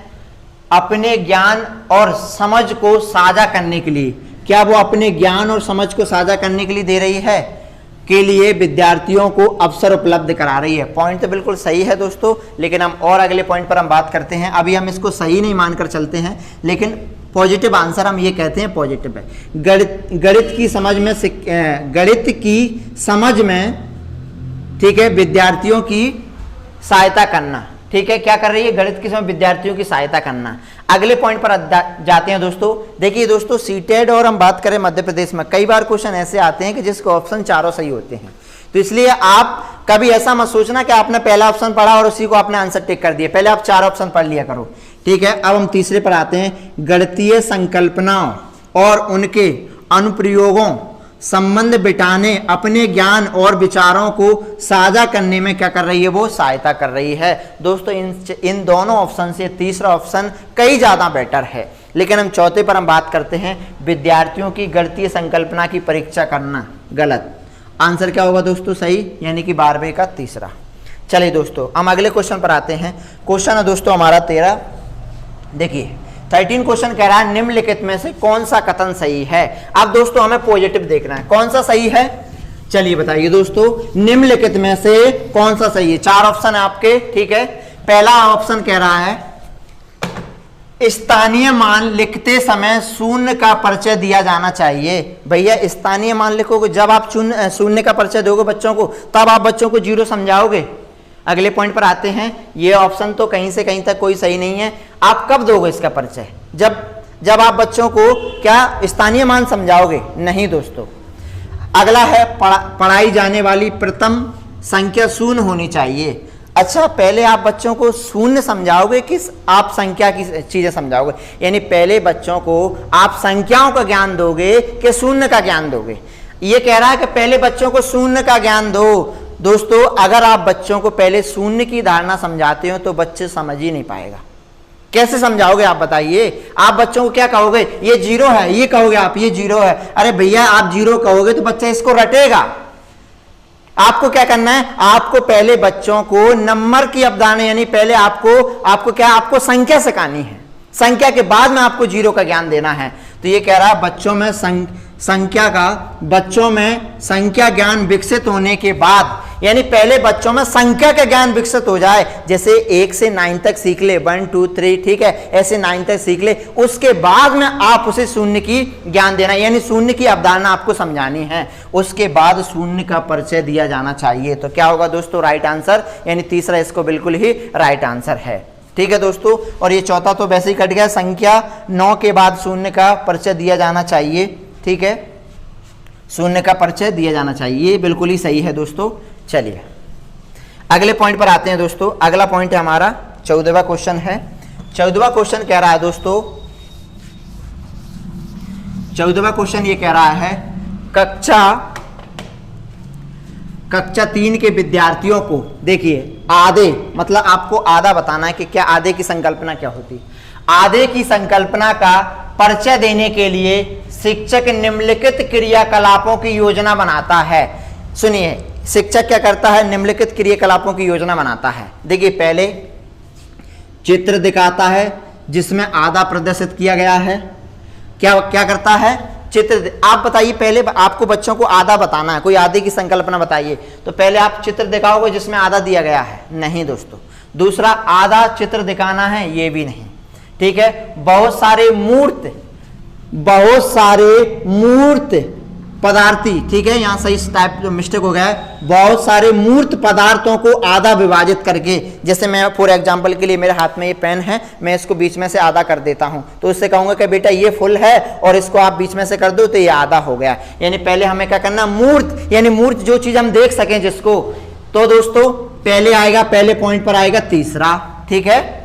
अपने ज्ञान और समझ को साझा करने के लिए। क्या वो अपने ज्ञान और समझ को साझा करने के लिए दे रही है, के लिए विद्यार्थियों को अवसर उपलब्ध करा रही है। पॉइंट तो बिल्कुल सही है दोस्तों, लेकिन हम और अगले पॉइंट पर हम बात करते हैं। अभी हम इसको सही नहीं मानकर चलते हैं, लेकिन पॉजिटिव आंसर हम ये कहते हैं पॉजिटिव है। गणित की समझ में ठीक है विद्यार्थियों की सहायता करना, ठीक है, क्या कर रही है, गणित की समझ विद्यार्थियों की सहायता करना। अगले पॉइंट पर जाते हैं दोस्तों। देखिए दोस्तों, सीटेड और हम बात करें मध्य प्रदेश में, कई बार क्वेश्चन ऐसे आते हैं कि जिसके ऑप्शन चारों सही होते हैं। तो इसलिए आप कभी ऐसा मत सोचना कि आपने पहला ऑप्शन पढ़ा और उसी को आपने आंसर टिक कर दिया। पहले आप 4 ऑप्शन पढ़ लिया करो, ठीक है। अब हम तीसरे पर आते हैं, गणितीय संकल्पनाओं और उनके अनुप्रयोगों संबंध बिठाने, अपने ज्ञान और विचारों को साझा करने में क्या कर रही है, वो सहायता कर रही है। दोस्तों इन दोनों ऑप्शन से तीसरा ऑप्शन कई ज्यादा बेटर है। लेकिन हम चौथे पर हम बात करते हैं, विद्यार्थियों की गणितीय संकल्पना की परीक्षा करना, गलत। आंसर क्या होगा दोस्तों, सही, यानी कि 12वें का तीसरा। चलिए दोस्तों हम अगले क्वेश्चन पर आते हैं। क्वेश्चन है दोस्तों हमारा 13। देखिए 13 क्वेश्चन कह रहा है, निम्नलिखित में से कौन सा कथन सही है। अब दोस्तों हमें पॉजिटिव देखना है, कौन सा सही है, चलिए बताइए दोस्तों, निम्नलिखित में से कौन सा सही है। 4 ऑप्शन है आपके, ठीक है। पहला ऑप्शन कह रहा है, स्थानीय मान लिखते समय शून्य का परिचय दिया जाना चाहिए। भैया स्थानीय मान लिखोगे, जब आप शून्य का परिचय दोगे बच्चों को, तब आप बच्चों को 0 समझाओगे। अगले पॉइंट पर आते हैं, ये ऑप्शन तो कहीं से कहीं तक कोई सही नहीं है। आप कब दोगे इसका परिचय, जब आप बच्चों को क्या स्थानीय मान समझाओगे, नहीं दोस्तों। अगला है, पढ़ाई जाने वाली प्रथम संख्या शून्य होनी चाहिए। अच्छा, पहले आप बच्चों को शून्य समझाओगे कि आप संख्या की चीजें समझाओगे, यानी पहले बच्चों को आप संख्याओं का ज्ञान दोगे कि शून्य का ज्ञान दोगे। ये कह रहा है कि पहले बच्चों को शून्य का ज्ञान दो। दोस्तों अगर आप बच्चों को पहले शून्य की धारणा समझाते हो तो बच्चे समझ ही नहीं पाएगा। कैसे समझाओगे आप बताइए। आप बच्चों को क्या कहोगे, ये 0 है, ये कहोगे आप ये 0 है। अरे भैया आप 0 कहोगे तो बच्चा इसको रटेगा। आपको क्या करना है, आपको पहले बच्चों को नंबर की अवधारणा, यानी पहले आपको संख्या सिखानी है, संख्या के बाद में आपको 0 का ज्ञान देना है। तो ये कह रहा है बच्चों में संख्या ज्ञान विकसित होने के बाद, यानी पहले बच्चों में संख्या का ज्ञान विकसित हो जाए, जैसे 1 से 9 तक सीख ले, 1 2 3, ठीक है, ऐसे 9 तक सीख ले, उसके बाद में आप उसे शून्य की ज्ञान देना, यानी शून्य की अवधारणा आपको समझानी है। उसके बाद शून्य का परिचय दिया जाना चाहिए। तो क्या होगा दोस्तों, राइट आंसर, यानी तीसरा इसको बिल्कुल ही राइट आंसर है, ठीक है दोस्तों। और ये चौथा तो वैसे ही कट गया, संख्या 9 के बाद शून्य का परिचय दिया जाना चाहिए, ठीक है, शून्य का परिचय दिया जाना चाहिए, ये बिल्कुल ही सही है दोस्तों। चलिए अगले पॉइंट पर आते हैं दोस्तों। अगला पॉइंट है हमारा 14वां क्वेश्चन है। 14वां क्वेश्चन कह रहा है दोस्तों, 14वां क्वेश्चन ये कह रहा है, कक्षा 3 के विद्यार्थियों को, देखिए आधे, मतलब आपको आधा बताना है कि क्या आधे की संकल्पना क्या होती है। आधे की संकल्पना का परिचय देने के लिए शिक्षक निम्नलिखित क्रियाकलापों की योजना बनाता है। सुनिए, शिक्षक क्या करता है, निम्नलिखित क्रियाकलापों की योजना बनाता है। देखिए पहले चित्र दिखाता है जिसमें आधा प्रदर्शित किया गया है। क्या करता है, चित्र, आप बताइए पहले, आपको बच्चों को आधा बताना है, कोई आधे की संकल्पना बताइए, तो पहले आप चित्र दिखाओगे जिसमें आधा दिया गया है, नहीं दोस्तों। दूसरा, आधा चित्र दिखाना है, ये भी नहीं, ठीक है। बहुत सारे मूर्त पदार्थी, ठीक है, यहां सही टाइप जो मिस्टेक हो गया है, बहुत सारे मूर्त पदार्थों को आधा विभाजित करके, जैसे मैं फॉर एग्जांपल के लिए मेरे हाथ में ये पेन है, मैं इसको बीच में से आधा कर देता हूं, तो उससे कहूंगा कि बेटा ये फुल है और इसको आप बीच में से कर दो तो ये आधा हो गया। यानी पहले हमें क्या करना, मूर्त, यानी मूर्त जो चीज हम देख सकें जिसको, तो दोस्तों पहले आएगा, पहले पॉइंट पर आएगा तीसरा, ठीक है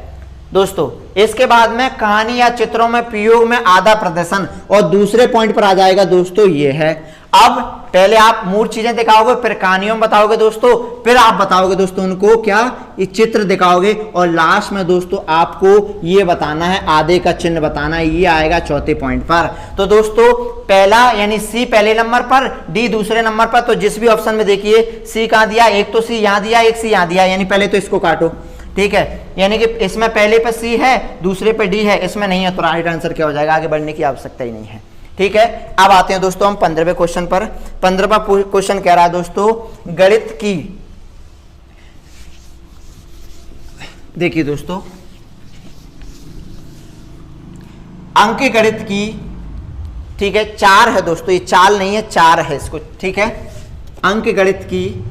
दोस्तों। इसके बाद में कहानी या चित्रों में प्रयोग में आधा प्रदर्शन, और दूसरे पॉइंट पर आ जाएगा दोस्तों ये है। अब पहले आप मूर्त चीजें दिखाओगे, फिर कहानियों में बताओगे दोस्तों, फिर आप बताओगे दोस्तों उनको क्या, ये चित्र दिखाओगे, और लास्ट में दोस्तों आपको ये बताना है, आधे का चिन्ह बताना है, ये आएगा चौथे पॉइंट पर। तो दोस्तों पहला यानी सी पहले नंबर पर, डी दूसरे नंबर पर, तो जिस भी ऑप्शन में देखिए सी कहां दिया, एक तो सी यहां दिया, एक सी यहां दिया, यानी पहले तो इसको काटो, ठीक है, यानी कि इसमें पहले पे सी है, दूसरे पे डी है, इसमें नहीं है, तो राइट आंसर क्या हो जाएगा, आगे बढ़ने की आवश्यकता ही नहीं है, ठीक है। अब आते हैं दोस्तों हम 15वें क्वेश्चन पर। 15वां क्वेश्चन कह रहा है दोस्तों, गणित की, देखिए दोस्तों, अंक गणित की, ठीक है, 4 है दोस्तों, ये चाल नहीं है, 4 है इसको, ठीक है। अंक गणित की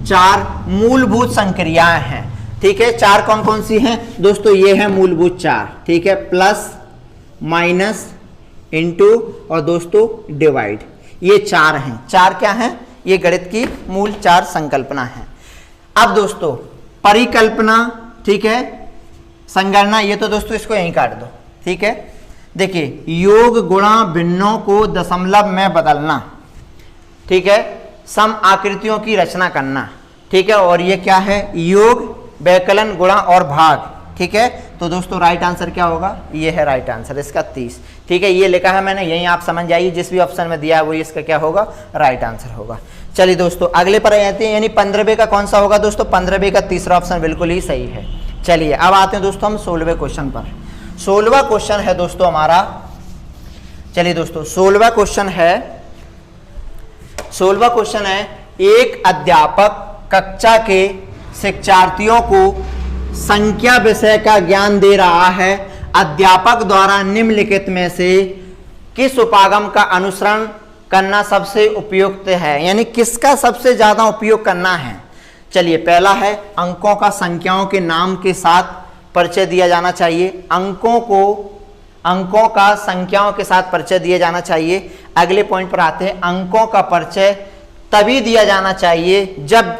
4 मूलभूत संक्रियाएं हैं, ठीक है। 4 कौन कौन सी हैं दोस्तों, ये है मूलभूत 4, ठीक है, प्लस, माइनस, इनटू और दोस्तों डिवाइड, ये 4 हैं। 4 क्या हैं, ये गणित की मूल 4 संकल्पना है। अब दोस्तों परिकल्पना, ठीक है, संगणना, ये तो दोस्तों इसको यहीं काट दो, ठीक है। देखिए, योग गुणा भिन्नों को दशमलव में बदलना, ठीक है, सम आकृतियों की रचना करना, ठीक है, और ये क्या है, योग, व्यकलन, गुणा और भाग, ठीक है। तो दोस्तों राइट आंसर क्या होगा, ये है राइट आंसर इसका 30, ठीक है, ये लिखा है मैंने, यहीं आप समझ जाइए, जिस भी ऑप्शन में दिया है वो इसका क्या होगा, राइट आंसर होगा। चलिए दोस्तों अगले पर आते हैं, यानी 15वें का कौन सा होगा दोस्तों, 15वें का तीसरा ऑप्शन बिल्कुल ही सही है। चलिए अब आते हैं दोस्तों हम 16वें क्वेश्चन पर। 16वां क्वेश्चन है दोस्तों हमारा, चलिए दोस्तों 16वां क्वेश्चन है, एक अध्यापक कक्षा के शिक्षार्थियों को संख्या विषय का ज्ञान दे रहा है। अध्यापक द्वारा निम्नलिखित में से किस उपागम का अनुसरण करना सबसे उपयुक्त है, यानी किसका सबसे ज्यादा उपयोग करना है। चलिए पहला है, अंकों का संख्याओं के नाम के साथ परिचय दिया जाना चाहिए, अंकों का संख्याओं के साथ परिचय दिया जाना चाहिए। अगले पॉइंट पर आते हैं, अंकों का परिचय तभी दिया जाना चाहिए जब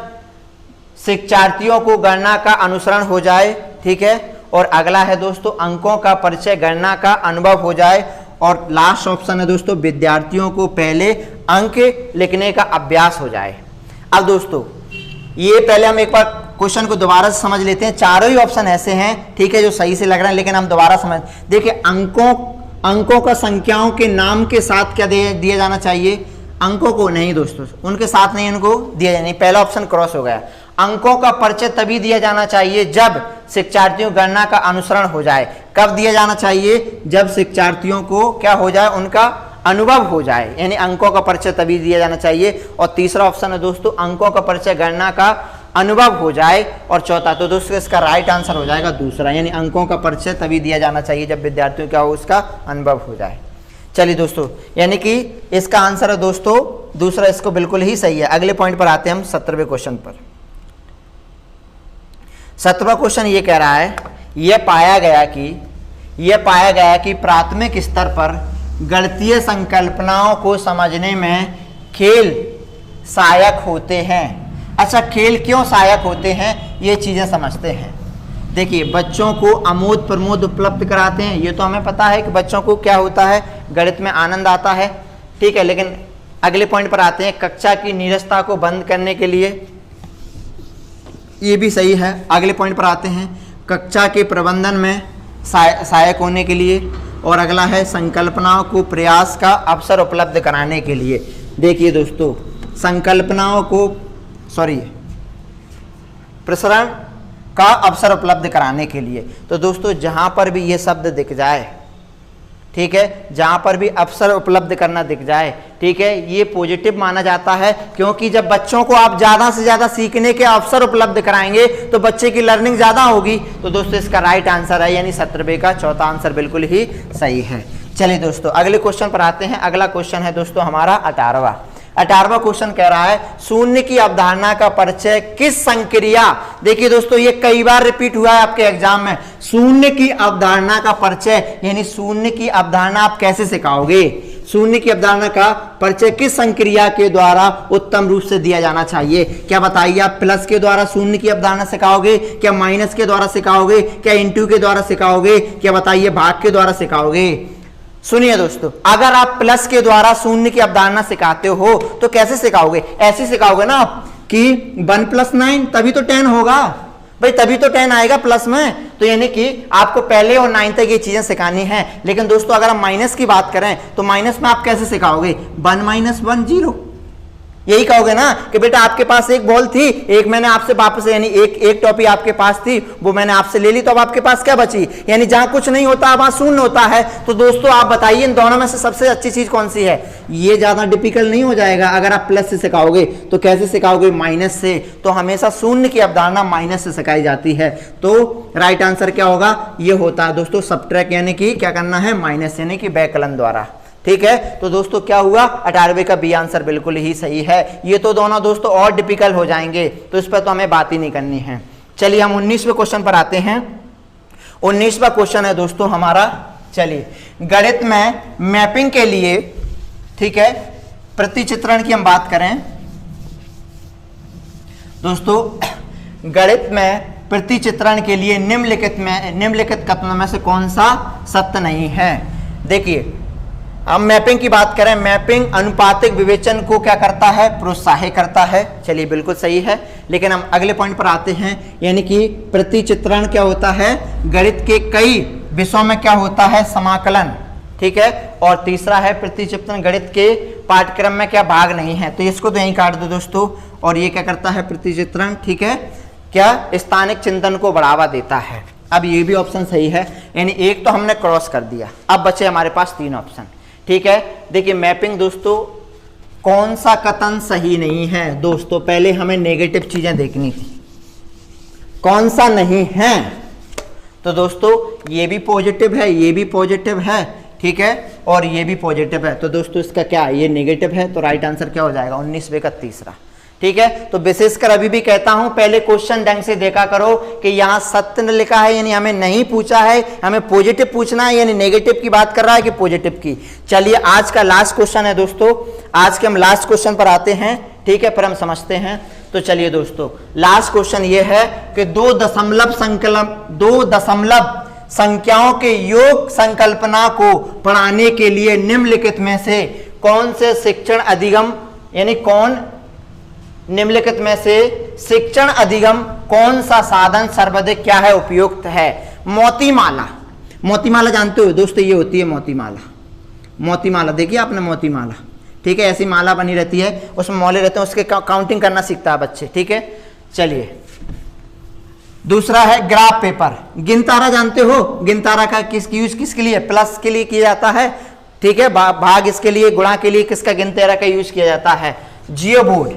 शिक्षार्थियों को गणना का अनुसरण हो जाए, ठीक है। और अगला है दोस्तों, अंकों का परिचय गणना का अनुभव हो जाए। और लास्ट ऑप्शन है दोस्तों, विद्यार्थियों को पहले अंक लिखने का अभ्यास हो जाए। अब दोस्तों ये पहले हम एक बार क्वेश्चन को दोबारा से समझ लेते हैं। चारों ही ऑप्शन ऐसे हैं, ठीक है, जो सही से लग रहे हैं, लेकिन हम दोबारा समझ, देखिए अंकों का संख्याओं के नाम के साथ क्या दिया जाना चाहिए, अंकों को नहीं दोस्तों, उनके साथ नहीं, उनको दिया जाना नहीं, पहला ऑप्शन क्रॉस हो गया। अंकों का परिचय तभी दिया जाना चाहिए जब शिक्षार्थियों गणना का अनुसरण हो जाए। कब दिया जाना चाहिए, जब शिक्षार्थियों को क्या हो जाए, उनका अनुभव हो जाए, यानी अंकों का परिचय तभी दिया जाना चाहिए। और तीसरा ऑप्शन है दोस्तों, अंकों का परिचय गणना का अनुभव हो जाए। और चौथा तो दोस्तों इसका राइट आंसर हो जाएगा दूसरा, यानी अंकों का परिचय तभी दिया जाना चाहिए जब विद्यार्थियों क्या हो, उसका अनुभव हो जाए। चलिए दोस्तों, यानी कि इसका आंसर है दोस्तों दूसरा, इसको बिल्कुल ही सही है। अगले पॉइंट पर आते हैं हम 17वें क्वेश्चन पर। 17वां क्वेश्चन ये कह रहा है, यह पाया गया कि प्राथमिक स्तर पर गणितीय संकल्पनाओं को समझने में खेल सहायक होते हैं। अच्छा, खेल क्यों सहायक होते हैं, ये चीजें समझते हैं। देखिए, बच्चों को आमोद प्रमोद उपलब्ध कराते हैं, ये तो हमें पता है कि बच्चों को क्या होता है, गणित में आनंद आता है, ठीक है। लेकिन अगले पॉइंट पर आते हैं, कक्षा की नीरसता को बंद करने के लिए, ये भी सही है। अगले पॉइंट पर आते हैं, कक्षा के प्रबंधन में सहायक होने के लिए। और अगला है, संकल्पनाओं को प्रयास का अवसर उपलब्ध कराने के लिए। देखिए दोस्तों, संकल्पनाओं को प्रसरण का अवसर उपलब्ध कराने के लिए। तो दोस्तों जहां पर भी ये शब्द दिख जाए, ठीक है, जहां पर भी अवसर उपलब्ध करना दिख जाए, ठीक है, ये पॉजिटिव माना जाता है, क्योंकि जब बच्चों को आप ज्यादा से ज्यादा सीखने के अवसर उपलब्ध कराएंगे तो बच्चे की लर्निंग ज्यादा होगी। तो दोस्तों इसका राइट आंसर है यानी 17 का चौथा आंसर बिल्कुल ही सही है। चलिए दोस्तों अगले क्वेश्चन पर आते हैं। अगला क्वेश्चन है दोस्तों हमारा 18वां क्वेश्चन कह रहा है शून्य की अवधारणा का परिचय किस संक्रिया। देखिए दोस्तों ये कई बार रिपीट हुआ है आपके एग्जाम में। शून्य की अवधारणा का परिचय यानी शून्य की अवधारणा आप कैसे सिखाओगे, शून्य की अवधारणा का परिचय किस संक्रिया के द्वारा उत्तम रूप से दिया जाना चाहिए। क्या बताइए, आप प्लस के द्वारा शून्य की अवधारणा सिखाओगे, क्या माइनस के द्वारा सिखाओगे, क्या इनटू के द्वारा सिखाओगे, क्या बताइए भाग के द्वारा सिखाओगे। सुनिए दोस्तों, अगर आप प्लस के द्वारा शून्य की अवधारणा सिखाते हो तो कैसे सिखाओगे, ऐसे सिखाओगे ना आप कि 1 + 9 तभी तो 10 होगा भाई, तभी तो 10 आएगा प्लस में। तो यानी कि आपको पहले और 9 तक ये चीजें सिखानी है। लेकिन दोस्तों अगर हम माइनस की बात करें तो माइनस में आप कैसे सिखाओगे, 1 - 1 0, यही कहोगे ना कि बेटा आपके पास एक बॉल थी, एक मैंने आपसे वापस यानी एक टॉपी आपके पास थी, वो मैंने आपसे ले ली, तो अब आपके पास क्या बची, यानी जहां कुछ नहीं होता वहां शून्य होता है। तो दोस्तों आप बताइए इन दोनों में से सबसे अच्छी चीज कौन सी है। ये ज्यादा डिफिकल्ट नहीं हो जाएगा अगर आप प्लस से सिखाओगे। तो कैसे सिखाओगे, माइनस से। तो हमेशा शून्य की अवधारणा माइनस से सिखाई जाती है। तो राइट आंसर क्या होगा, ये होता है दोस्तों सबट्रैक्ट, यानी कि क्या करना है, माइनस यानी कि व्यकलन द्वारा। ठीक है, तो दोस्तों क्या हुआ, 18वें का बी आंसर बिल्कुल ही सही है। ये तो दोनों दोस्तों और डिफिकल्ट हो जाएंगे, तो इस पर तो हमें बात ही नहीं करनी है। चलिए हम 19वें क्वेश्चन पर आते हैं। 19वां क्वेश्चन है दोस्तों हमारा, चलिए गणित में मैपिंग के लिए, ठीक है, प्रतिचित्रण की हम बात करें दोस्तों, गणित में प्रतिचित्रण के लिए निम्नलिखित कथनों में से कौन सा सत्य नहीं है। देखिए हम मैपिंग की बात करें, मैपिंग अनुपातिक विवेचन को क्या करता है, प्रोत्साहित करता है। चलिए बिल्कुल सही है। लेकिन हम अगले पॉइंट पर आते हैं, यानी कि प्रतिचित्रण क्या होता है, गणित के कई विषयों में क्या होता है, समाकलन। ठीक है, और तीसरा है प्रतिचित्रण गणित के पाठ्यक्रम में क्या भाग नहीं है। तो इसको तो यहीं काट दो दोस्तों। और ये क्या करता है, प्रतिचित्रण, ठीक है, क्या स्थानिक चिंतन को बढ़ावा देता है। अब ये भी ऑप्शन सही है, यानी एक तो हमने क्रॉस कर दिया, अब बचे हमारे पास 3 ऑप्शन। ठीक है, देखिए मैपिंग दोस्तों कौन सा कथन सही नहीं है दोस्तों, पहले हमें नेगेटिव चीजें देखनी थी, कौन सा नहीं है। तो दोस्तों ये भी पॉजिटिव है, ये भी पॉजिटिव है, ठीक है, और ये भी पॉजिटिव है। तो दोस्तों इसका क्या, ये नेगेटिव है, तो राइट आंसर क्या हो जाएगा, 19वें का तीसरा। ठीक है, तो विशेषकर अभी भी कहता हूं पहले क्वेश्चन ढंग से देखा करो कि यहां सत्य न लिखा है, यानी हमें नहीं पूछा है, हमें पॉजिटिव पूछना है, यानी नेगेटिव की बात कर रहा है कि पॉजिटिव की। चलिए आज का लास्ट क्वेश्चन है दोस्तों, आज के हम लास्ट क्वेश्चन पर आते हैं। ठीक है, पर हम समझते हैं। तो चलिए दोस्तों लास्ट क्वेश्चन ये है कि 2 दशमलव संख्याओं के योग संकल्पना को पढ़ाने के लिए निम्नलिखित में से कौन से शिक्षण अधिगम, यानी निम्नलिखित में से शिक्षण अधिगम कौन सा साधन सर्वाधिक क्या है, उपयुक्त है। मोतीमाला, मोतीमाला जानते हो दोस्तों, ये होती है मोतीमाला। मोतीमाला देखिए आपने, मोतीमाला, ठीक है, ऐसी माला बनी रहती है, उसमें मोले रहते हैं, उसके काउंटिंग करना सीखता है बच्चे। ठीक है, चलिए दूसरा है ग्राफ पेपर। गिनतारा जानते हो, गिनतारा का यूज किसके लिए, प्लस के लिए किया जाता है। ठीक है, भाग इसके लिए, गुणा के लिए किसका, गिनतारा का यूज किया जाता है। जियो बोर्ड,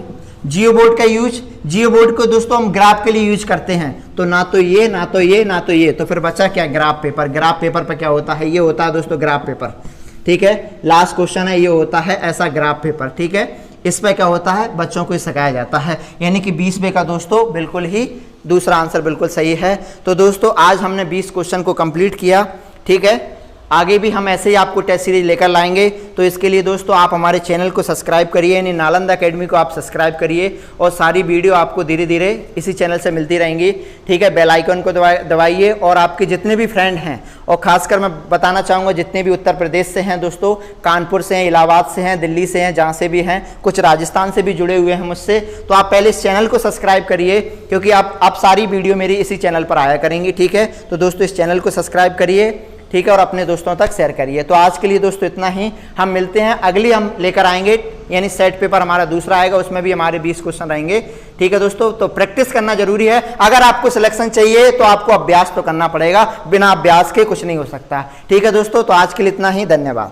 जियो बोर्ड का यूज, जियो बोर्ड को दोस्तों हम ग्राफ के लिए यूज करते हैं। तो ना तो ये, ना तो ये, ना तो ये, तो फिर बचा क्या, ग्राफ पेपर। ग्राफ पेपर पर क्या होता है, ये होता है दोस्तों ग्राफ पेपर। ठीक है, लास्ट क्वेश्चन है, ये होता है ऐसा ग्राफ पेपर। ठीक है, इस पे क्या होता है, बच्चों को सिखाया जाता है, यानी कि 20वें का दोस्तों बिल्कुल ही दूसरा आंसर बिल्कुल सही है। तो दोस्तों आज हमने 20 क्वेश्चन को कंप्लीट किया। ठीक है, आगे भी हम ऐसे ही आपको टेस्ट सीरीज लेकर लाएंगे। तो इसके लिए दोस्तों आप हमारे चैनल को सब्सक्राइब करिए, यानी नालंदा एकेडमी को आप सब्सक्राइब करिए, और सारी वीडियो आपको धीरे धीरे इसी चैनल से मिलती रहेंगी। ठीक है, बेल आइकन को दबाइए, और आपके जितने भी फ्रेंड हैं, और खासकर मैं बताना चाहूँगा जितने भी उत्तर प्रदेश से हैं दोस्तों, कानपुर से हैं, इलाहाबाद से हैं, दिल्ली से हैं, जहाँ से भी हैं, कुछ राजस्थान से भी जुड़े हुए हैं मुझसे, तो आप पहले इस चैनल को सब्सक्राइब करिए, क्योंकि आप सारी वीडियो मेरी इसी चैनल पर आया करेंगी। ठीक है, तो दोस्तों इस चैनल को सब्सक्राइब करिए। ठीक है, और अपने दोस्तों तक शेयर करिए। तो आज के लिए दोस्तों इतना ही, हम मिलते हैं अगली, हम लेकर आएंगे यानी सेट पेपर हमारा दूसरा आएगा, उसमें भी हमारे 20 क्वेश्चन रहेंगे। ठीक है दोस्तों, तो प्रैक्टिस करना जरूरी है। अगर आपको सिलेक्शन चाहिए तो आपको अभ्यास तो करना पड़ेगा, बिना अभ्यास के कुछ नहीं हो सकता। ठीक है दोस्तों, तो आज के लिए इतना ही, धन्यवाद।